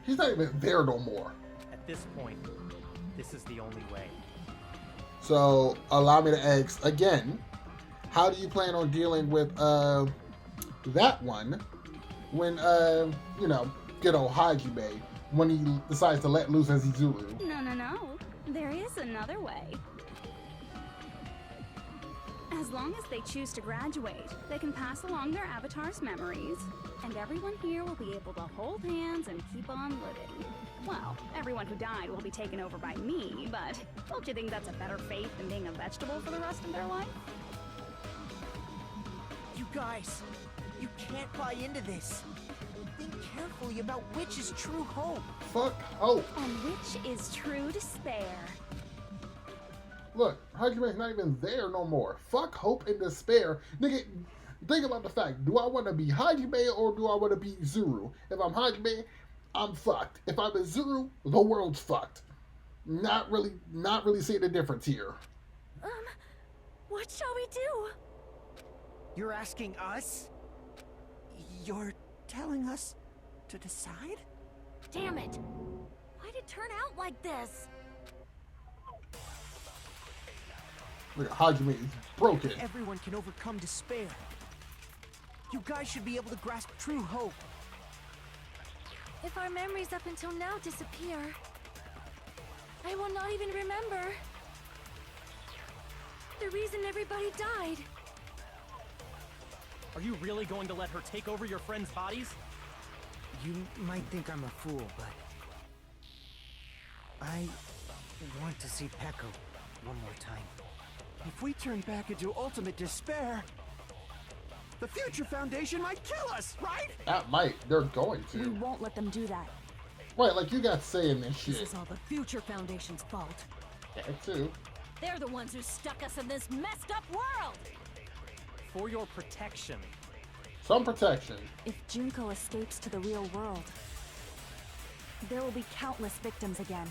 He's not even there no more. At this point, this is the only way. So, allow me to ask again, how do you plan on dealing with that one when, good old Hajime, when he decides to let loose as Izuru? No. There is another way. As long as they choose to graduate, they can pass along their avatar's memories, and everyone here will be able to hold hands and keep on living. Well, everyone who died will be taken over by me, but don't you think that's a better fate than being a vegetable for the rest of their life? You guys, you can't buy into this. Think carefully about which is true hope. Fuck hope. And which is true despair. Look, Hajime's not even there no more. Fuck hope and despair. Nigga, think about the fact. Do I want to be Hajime or do I want to be Izuru? If I'm Hajime, I'm fucked. If I'm Izuru, the world's fucked. Not really seeing the difference here. What shall we do? You're asking us? You're telling us to decide? Damn it! Why'd it turn out like this? Look, Hajime is broken. Everyone can overcome despair. You guys should be able to grasp true hope. If our memories up until now disappear, I will not even remember the reason everybody died. Are you really going to let her take over your friends' bodies? You might think I'm a fool, but I want to see Peko one more time. If we turn back into ultimate despair, the Future Foundation might kill us, right? That might. They're going to. We won't let them do that. Right, like you got saying this shit. This is all the Future Foundation's fault. That too. They're the ones who stuck us in this messed up world! For your protection. Some protection. If Junko escapes to the real world, there will be countless victims again.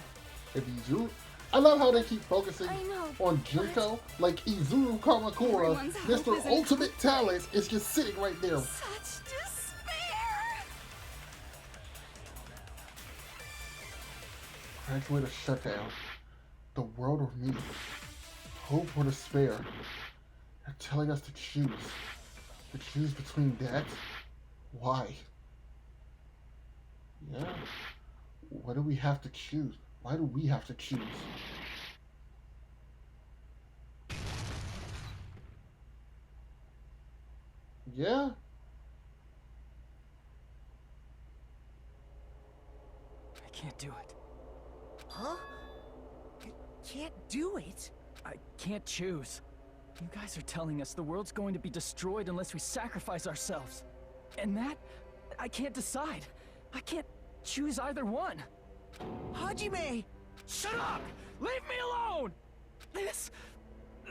If Izuru... I love how they keep focusing I know, on Junko. Like Izuru Kamakura, Everyone's hope Mr. is in Ultimate Talent, is just sitting right there. Such despair! Graduate a shutdown. The world of me. Hope or despair? You're telling us to choose. To choose between that? Why? Yeah. What do we have to choose? Why do we have to choose? Yeah? I can't do it. Huh? You can't do it? I can't choose. You guys are telling us the world's going to be destroyed unless we sacrifice ourselves. And that, I can't decide. I can't choose either one. Hajime! Shut up! Leave me alone! This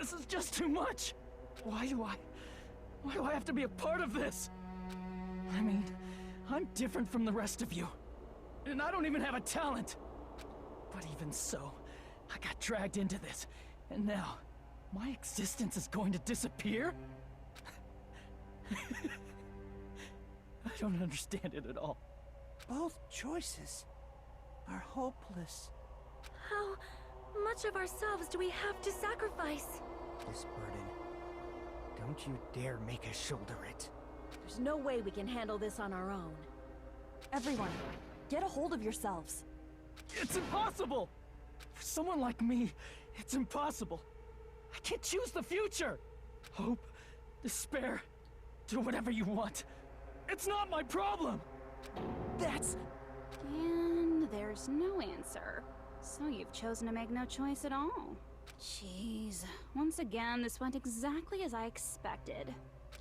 is just too much. Why do I have to be a part of this? I mean, I'm different from the rest of you. And I don't even have a talent. But even so, I got dragged into this. And now, my existence is going to disappear? I don't understand it at all. Both choices are hopeless. How much of ourselves do we have to sacrifice? This burden. Don't you dare make us shoulder it. There's no way we can handle this on our own. Everyone, get a hold of yourselves. It's impossible! For someone like me, it's impossible. I can't choose the future. Hope, despair, do whatever you want. It's not my problem. That's... And there's no answer. So you've chosen to make no choice at all. Jeez. Once again, this went exactly as I expected.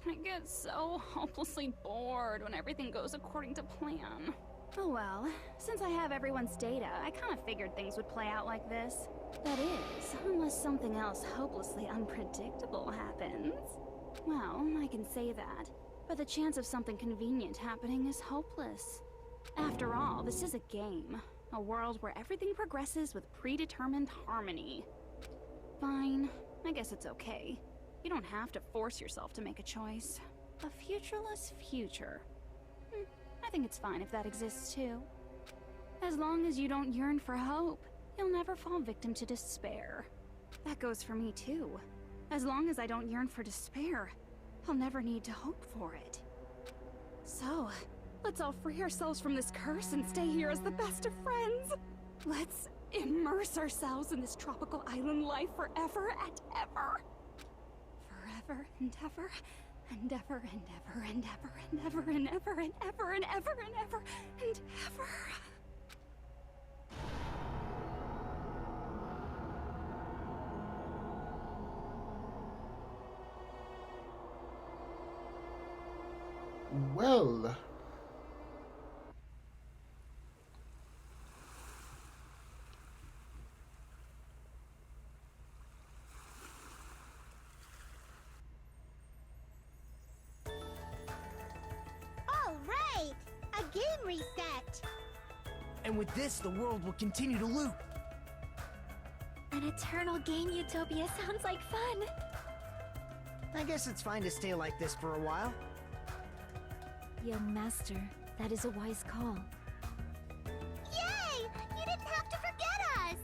I get so hopelessly bored when everything goes according to plan. Oh well, since I have everyone's data, I kind of figured things would play out like this. That is, unless something else hopelessly unpredictable happens. Well, I can say that, but the chance of something convenient happening is hopeless. After all, this is a game. A world where everything progresses with predetermined harmony. Fine, I guess it's okay. You don't have to force yourself to make a choice. A futureless future. I think it's fine if that exists too. As long as you don't yearn for hope, you'll never fall victim to despair. That goes for me too. As long as I don't yearn for despair, I'll never need to hope for it. So, let's all free ourselves from this curse and stay here as the best of friends. Let's immerse ourselves in this tropical island life forever and ever. Forever and ever. And ever and ever and ever and ever and ever and ever and ever and ever and ever. Well. Alright! A game reset! And with this, the world will continue to loop. An eternal game utopia sounds like fun. I guess it's fine to stay like this for a while. Young master, that is a wise call. Yay! You didn't have to forget us!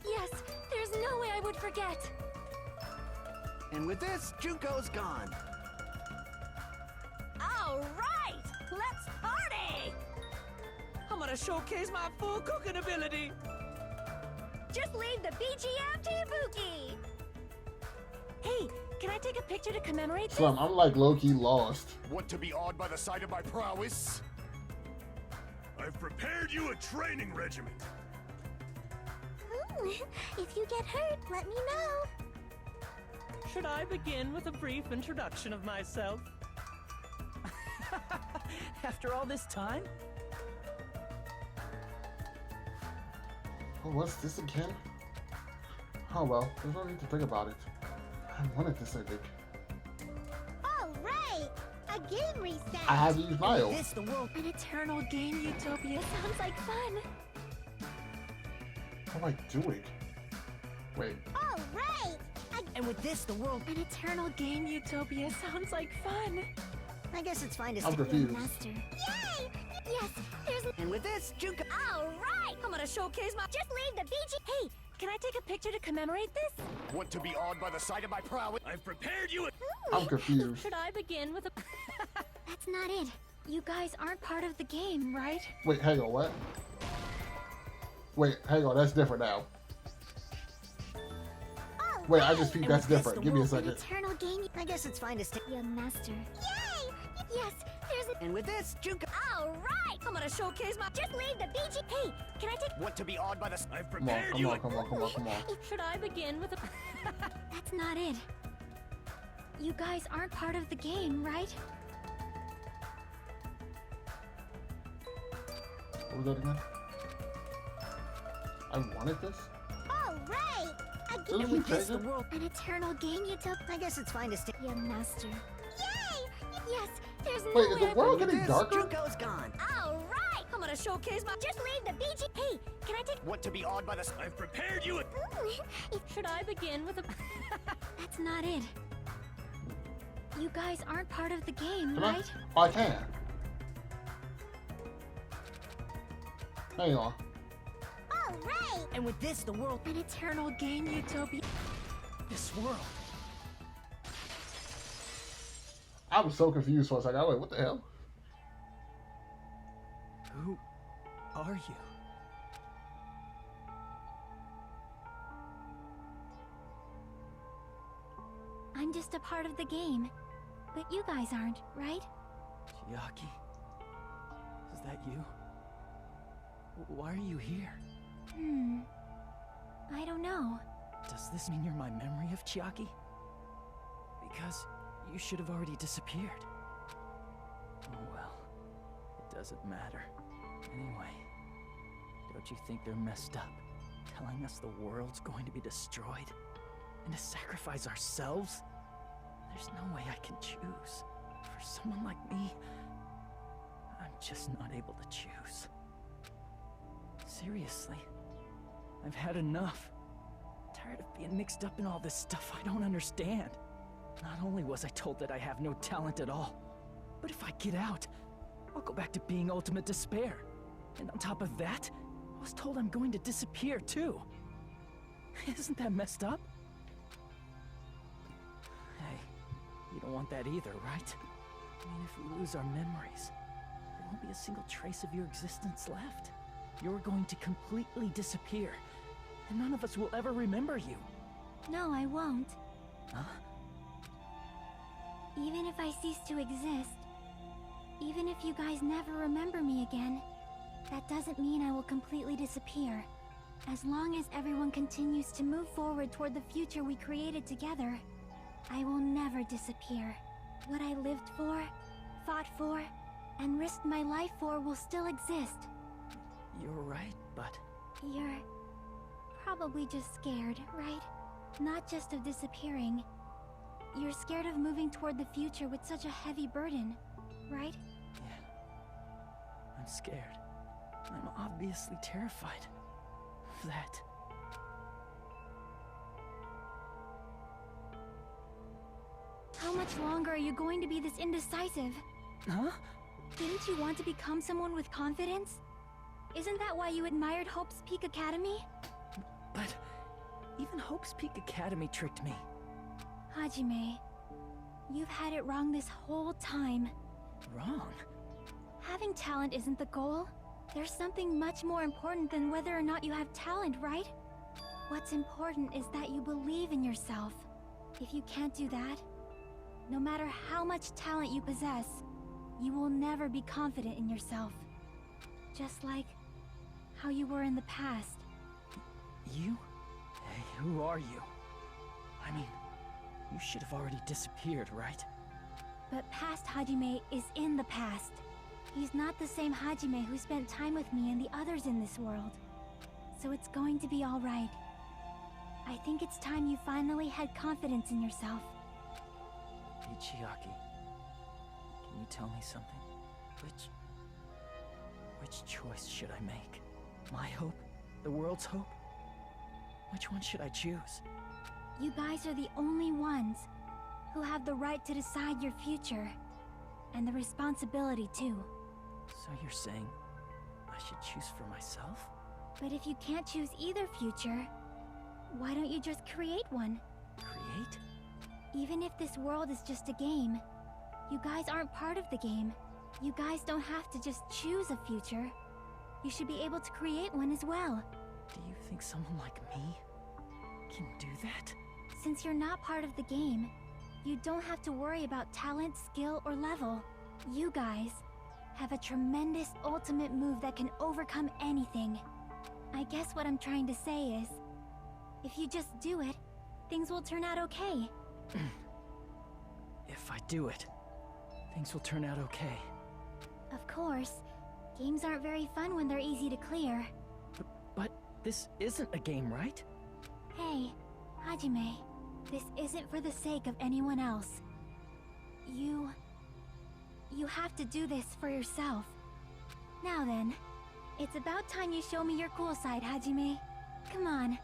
Yes, there's no way I would forget. And with this, Junko's gone. Alright! Let's party! I'm gonna showcase my full cooking ability. Just leave the BGM to Ibuki! Hey, can I take a picture to commemorate this? Slum, I'm like low-key lost. Want to be awed by the sight of my prowess? I've prepared you a training regiment. If you get hurt, let me know. Should I begin with a brief introduction of myself? After all this time? Oh, what's this again? Oh well, there's no need to think about it. I wanted this ending. Alright! A game reset! I have used Mayo. This, the world. An eternal game utopia sounds like fun. How do I do it? Wait. Alright! And with this, the world. An eternal game utopia sounds like fun. I guess it's fine to I'm stay. confused. Master. Yay! Yes, there's... And with this, Junko. Alright! I'm gonna showcase my. Just leave the BG... Hey, Can I take a picture to commemorate this? Want to be awed by the sight of my prowess? I've prepared you. I'm confused. Should I begin with a... That's not it. You guys aren't part of the game, right? Wait, hang on, what? Wait, hang on, that's different now. Oh, Wait, I just peeped, that's with this, different. the Give me a An second. eternal game. I guess it's fine to stay. Young master. Yay! Yes, there's a. And with this, Junko. All right, I'm gonna showcase my. Just leave the BG. Hey, can I take? Want to be awed by the. I've Come on, prepared come you. on, come on, come on, come on. Should I begin with a... That's not it. You guys aren't part of the game, right? What was that again? I wanted this? All right. Didn't Again, we with this, change the it? world. an eternal game you took. I guess it's fine to stay. Young master. Yay! Yes, there's no Wait, is the way. world With getting this, darker? Junko's gone. All right, I'm gonna showcase my. Just leave the BG. Hey, can I take? Want to be awed by the. I've prepared you. Should I begin with a... That's not it. You guys aren't part of the game, Can right? I? Oh, I can. Hang on. All right. And with this, the world. An eternal game utopia. This world. I was so confused for a second. I went, what the hell? Who are you? I'm just a part of the game. But you guys aren't, right? Chiaki? Is that you? Why are you here? I don't know. Does this mean you're my memory of Chiaki? Because you should have already disappeared. Oh well, it doesn't matter. Anyway, don't you think they're messed up? Telling us the world's going to be destroyed? And to sacrifice ourselves? There's no way I can choose. For someone like me, I'm just not able to choose. Seriously, I've had enough. Tired of being mixed up in all this stuff I don't understand. Not only was I told that I have no talent at all, but if I get out, I'll go back to being ultimate despair. And on top of that, I was told I'm going to disappear too. Isn't that messed up? Hey, you don't want that either, right? I mean, if we lose our memories, there won't be a single trace of your existence left. You're going to completely disappear, and none of us will ever remember you. No, I won't. Huh? Even if I cease to exist, even if you guys never remember me again, that doesn't mean I will completely disappear. As long as everyone continues to move forward toward the future we created together, I will never disappear. What I lived for, fought for, and risked my life for will still exist. You're right, but... You're probably just scared, right? Not just of disappearing. You're scared of moving toward the future with such a heavy burden, right? Yeah. I'm scared. I'm obviously terrified of that. How much longer are you going to be this indecisive? Huh? Didn't you want to become someone with confidence? Isn't that why you admired Hope's Peak Academy? But even Hope's Peak Academy tricked me. Hajime, you've had it wrong this whole time. Wrong? Having talent isn't the goal. There's something much more important than whether or not you have talent, right? What's important is that you believe in yourself. If you can't do that, no matter how much talent you possess, you will never be confident in yourself. Just like how you were in the past. You? Hey, who are you? I mean, you should have already disappeared, right? But past Hajime is in the past. He's not the same Hajime who spent time with me and the others in this world. So it's going to be all right. I think it's time you finally had confidence in yourself. Hey, Chiaki. Can you tell me something? Which choice should I make? My hope? The world's hope? Which one should I choose? You guys are the only ones who have the right to decide your future. And the responsibility, too. So you're saying I should choose for myself? But if you can't choose either future, Why don't you just create one? Create? Even if this world is just a game, you guys aren't part of the game. You guys don't have to just choose a future. You should be able to create one as well. Do you think someone like me can do that? Since you're not part of the game, you don't have to worry about talent, skill, or level. You guys have a tremendous ultimate move that can overcome anything. I guess what I'm trying to say is, if you just do it, things will turn out okay. If I do it, things will turn out okay. Of course, games aren't very fun when they're easy to clear. But this isn't a game, right? Hey, Hajime, this isn't for the sake of anyone else. You have to do this for yourself. Now then, it's about time you show me your cool side, Hajime. Come on,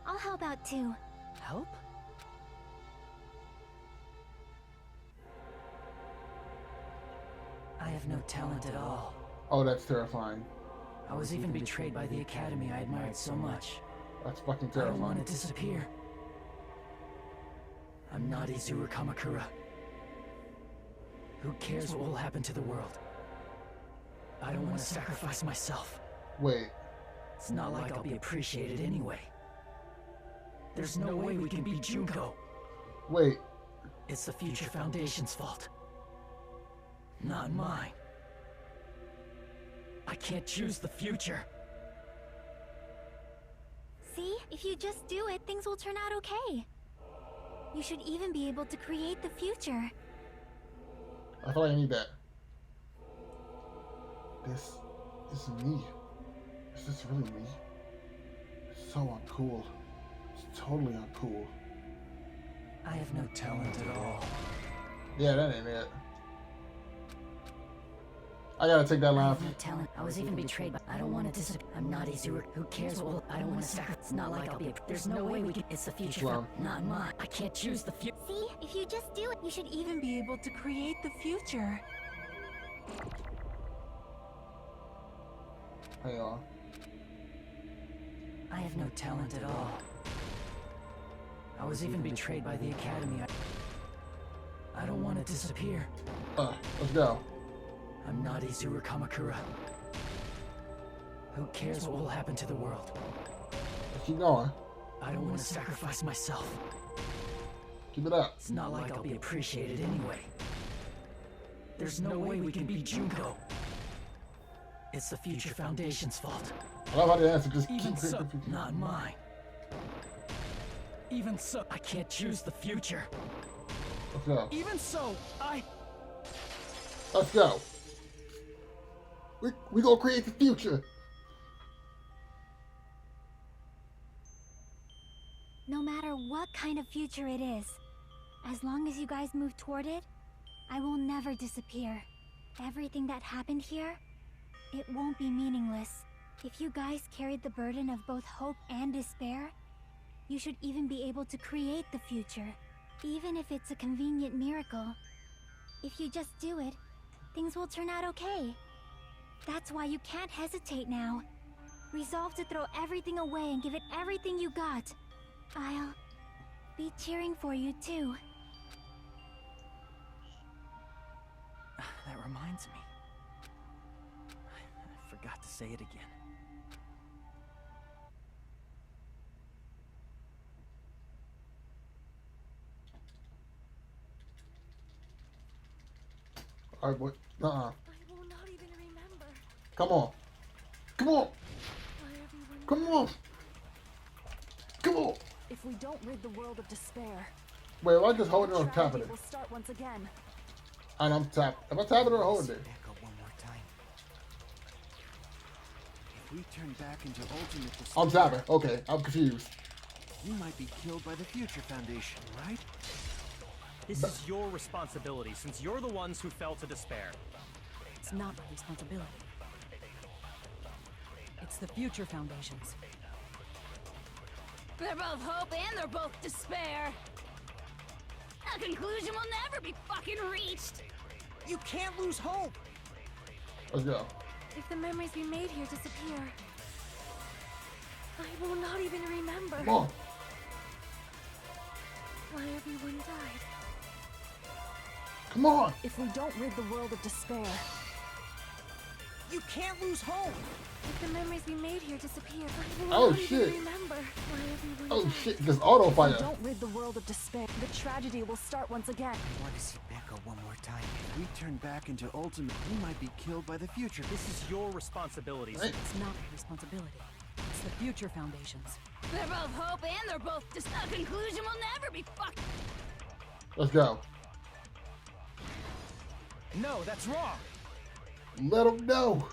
I'll help out too. Help? I have no talent at all. Oh, that's terrifying. I was even betrayed by the academy I admired so much. That's fucking I terrifying. don't want to disappear. I'm not Izuru Kamakura. Who cares what will happen to the world? I don't want to sacrifice myself. Wait. It's not like I'll be appreciated anyway. There's no way we can beat Junko. Wait. It's the Future Foundation's fault. Not mine. I can't choose the future. See, if you just do it, things will turn out okay. You should even be able to create the future. I feel like I need that. This is me. Is this really me? It's so uncool. It's totally uncool. I have no talent at all. Yeah, that ain't it. I gotta take that line. I have no talent. I was even betrayed, but I don't want to disappear. I'm not Izuru. Who cares what will... I don't want to sacrifice. It's not like I'll be... There's no way we can... It's the future. Wow. Not mine. I can't choose the future. See, if you just do it, you should even be able to create the future. Hang on. I have no talent at all. I was even betrayed by the academy. I don't want to disappear. Let's go. I'm not Izuru Kamakura. Who cares what will happen to the world? Let's keep going. I don't want to sacrifice myself. Keep it up. It's not like I'll be appreciated anyway. There's no way we can beat Junko. It's the Future Foundation's fault. I love how the answer just Even keeps so, it. not mine. Even so, I can't choose the future. Let's go. Even so, Let's go. We gonna create the future. No matter what kind of future it is, as long as you guys move toward it, I will never disappear. Everything that happened here, it won't be meaningless. If you guys carried the burden of both hope and despair, you should even be able to create the future, even if it's a convenient miracle. If you just do it, things will turn out okay. That's why you can't hesitate now. Resolve to throw everything away and give it everything you got. I'll be cheering for you too. That reminds me. I forgot to say it again. Alright, boy. I will not even remember. Come on. Come on. Come on. Come on. If we don't rid the world of despair, Wait, why just holding on top of it? will start once again. And I'm tapping. Am I tapping or holding it? Echo one more time. If we turn back into ultimate despair, I'm tapping. Okay, I'm confused. you might be killed by the Future Foundation, right? This is your responsibility, since you're the ones who fell to despair. It's not my responsibility. It's the Future Foundation's. They're both hope and they're both despair. A conclusion will never be fucking reached. You can't lose hope! Let's go. If the memories we made here disappear, I will not even remember. Come on. why everyone died. Come on! If we don't rid the world of despair, You can't lose hope. If the memories we made here disappear, we Oh, won't shit. even remember why everyone Oh died. shit, just auto if we fire. don't rid the world of despair, the tragedy will start once again. I want to see Becca one more time. If we turn back into Ultimate, we might be killed by the future. This is your responsibility. Right. It's not my responsibility. It's the Future Foundation's. They're both hope and they're both just a conclusion will never be fucked. Let's go. No, that's wrong. Let them know.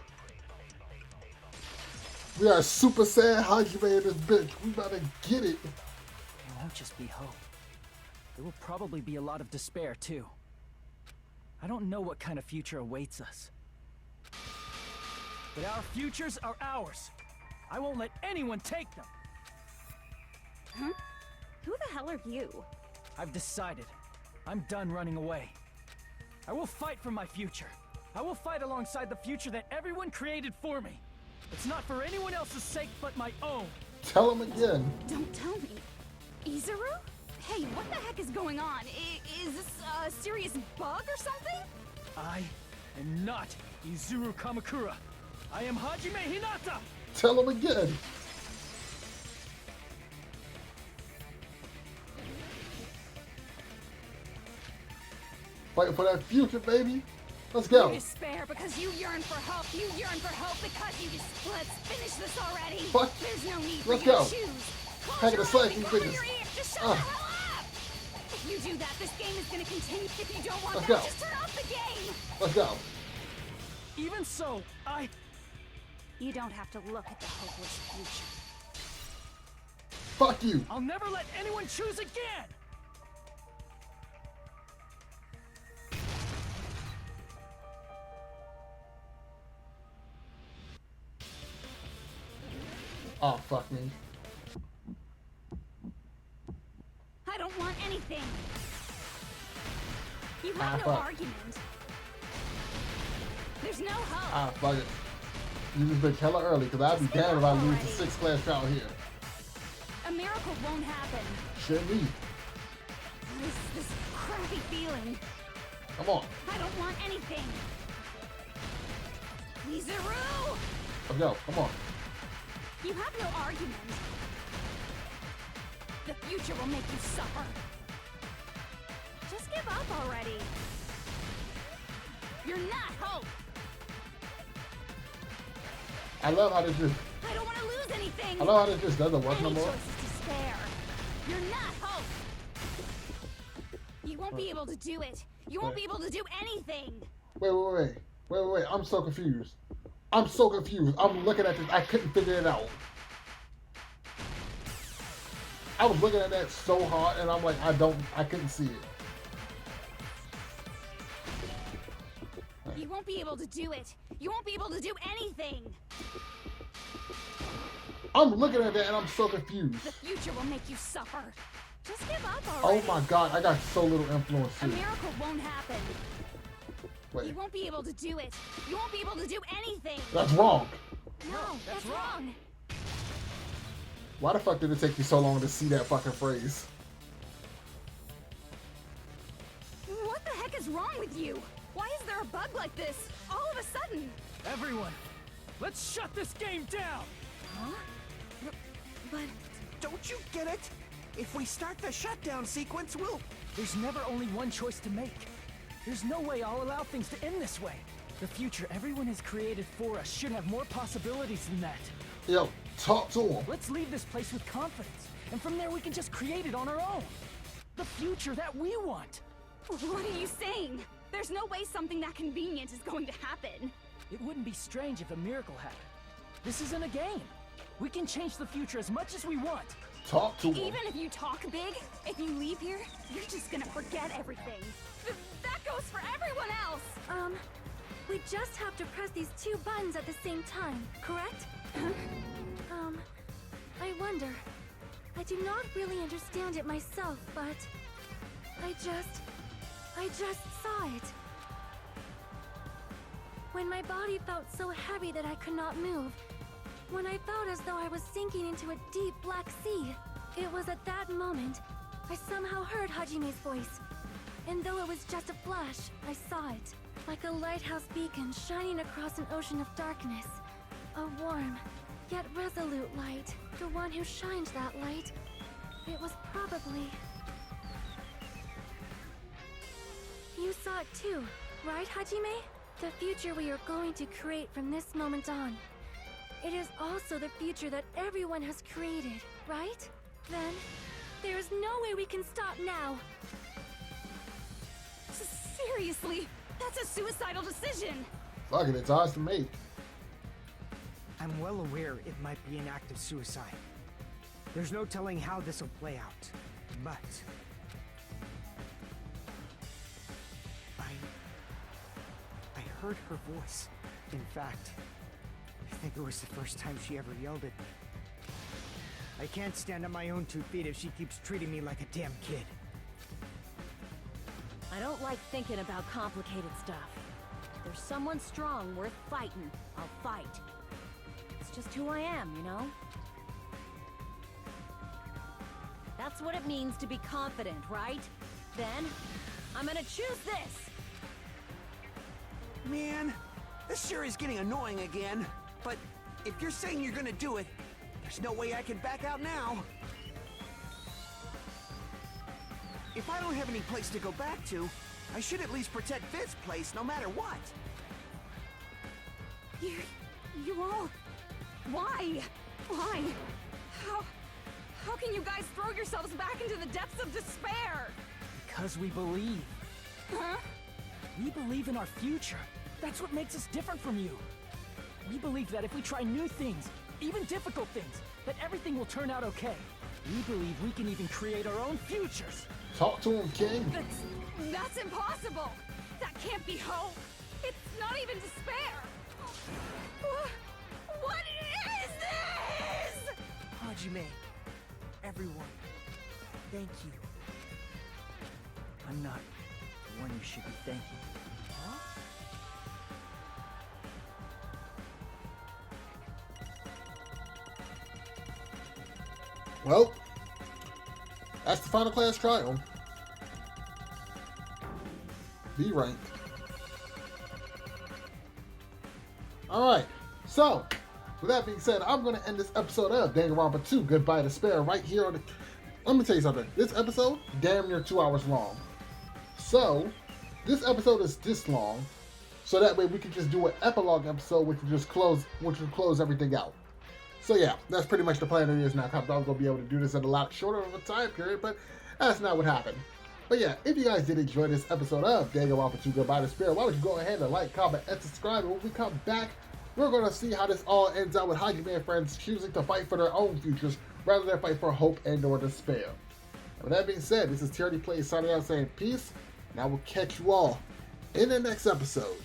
We are Super Saiyan Hajime in this bitch. We about to get it. It won't just be hope. There will probably be a lot of despair, too. I don't know what kind of future awaits us. But our futures are ours. I won't let anyone take them. Huh? Who the hell are you? I've decided. I'm done running away. I will fight for my future. I will fight alongside the future that everyone created for me. It's not for anyone else's sake but my own. Tell him again. Don't tell me. Izuru? Hey, what the heck is going on? Is this a serious bug or something? I am not Izuru Kamakura. I am Hajime Hinata! Tell him again. Fight for that future, baby. Let's go. You despair because you yearn for hope. You yearn for hope because you just... Let's finish this already. Fuck. There's no need Let's for you go. to choose. Pack of the slack, you Cover bitches. your ears. Just shut the hell up. If you do that, this game is going to continue. If you don't want Let's that, go. just turn off the game. Let's go. Even so, You don't have to look at the hopeless future. Fuck you. I'll never let anyone choose again! Oh, fuck me. I don't want anything. You have no fuck. argument. There's no hope. Ah, fuck it. You just been hella early, because I'd be damned if I lose the 6th class trial here. A miracle won't happen. Should be. This crappy feeling. Come on. I don't want anything. Izuru! Let's go. Come on. You have no argument. The future will make you suffer. Just give up already. You're not hope. I love how this just... I don't want to lose anything. I love how this just doesn't work no Any more. choice is despair. You're not hope. You won't be able to do it. You won't be able to do anything. Wait. I'm so confused. I'm looking at this. I couldn't figure it out. I was looking at that so hard, and I'm like, I couldn't see it. You won't be able to do it. You won't be able to do anything. I'm looking at that, and I'm so confused. The future will make you suffer. Just give up Oh already. my god, I got so little influence A here. miracle won't happen. Wait, You won't be able to do it. You won't be able to do anything. that's wrong. No, that's wrong. Why the fuck did it take you so long to see that fucking phrase? What the heck is wrong with you? Why is there a bug like this all of a sudden? Everyone, let's shut this game down! Huh? But Don't you get it? If we start the shutdown sequence, we'll... There's never only one choice to make. There's no way I'll allow things to end this way. The future everyone has created for us should have more possibilities than that. Yo, talk to him. Let's leave this place with confidence, and from there we can just create it on our own. The future that we want. what are you saying? There's no way something that convenient is going to happen. It wouldn't be strange if a miracle happened. This isn't a game. We can change the future as much as we want. Talk to him. Even if you talk big, if you leave here, you're just gonna forget everything. That goes for everyone else! We just have to press these 2 buttons at the same time, correct? I wonder. I do not really understand it myself, but I just saw it. When my body felt so heavy that I could not move, when I felt as though I was sinking into a deep black sea, it was at that moment I somehow heard Hajime's voice. And though it was just a flash, I saw it. Like a lighthouse beacon shining across an ocean of darkness. A warm, yet resolute light. The one who shined that light. It was probably... You saw it too, right, Hajime? The future we are going to create from this moment on. It is also the future that everyone has created, right? Then, there is no way we can stop now. Seriously, that's a suicidal decision. Fuck it, it's ours to make. I'm well aware it might be an act of suicide. There's no telling how this will play out, but... I heard her voice. In fact, I think it was the first time she ever yelled at me. I can't stand on my own 2 feet if she keeps treating me like a damn kid. I don't like thinking about complicated stuff. If there's someone strong worth fighting, I'll fight. It's just who I am, you know? That's what it means to be confident, right? Then, I'm gonna choose this! Man, this sure is getting annoying again. But if you're saying you're gonna do it, there's no way I can back out now. If I don't have any place to go back to, I should at least protect this place no matter what. You all... Why? Why? How can you guys throw yourselves back into the depths of despair? Because we believe. Huh? We believe in our future. That's what makes us different from you. We believe that if we try new things, even difficult things, that everything will turn out okay. We believe we can even create our own futures. Talk to him, King. That's impossible. That can't be hope. It's not even despair. What is this? Hajime, everyone, thank you. I'm not the one you should be thanking. Huh? Well, that's the final class trial. B rank. Alright, so, with that being said, I'm going to end this episode of Danganronpa 2, Goodbye Despair, right here on the... Let me tell you something. This episode, damn near 2 hours long. So, this episode is this long, so that way we can just do an epilogue episode, which will close everything out. So yeah, that's pretty much the plan it is now. I was going to be able to do this in a lot shorter of a time period, but that's not what happened. But yeah, if you guys did enjoy this episode of Danganronpa 2 Goodbye Despair, why don't you go ahead and like, comment, and subscribe. And when we come back, we're going to see how this all ends out with Hajime and friends choosing to fight for their own futures rather than fight for hope and or despair. And with that being said, this is TRD Plays signing out saying peace, and I will catch you all in the next episode.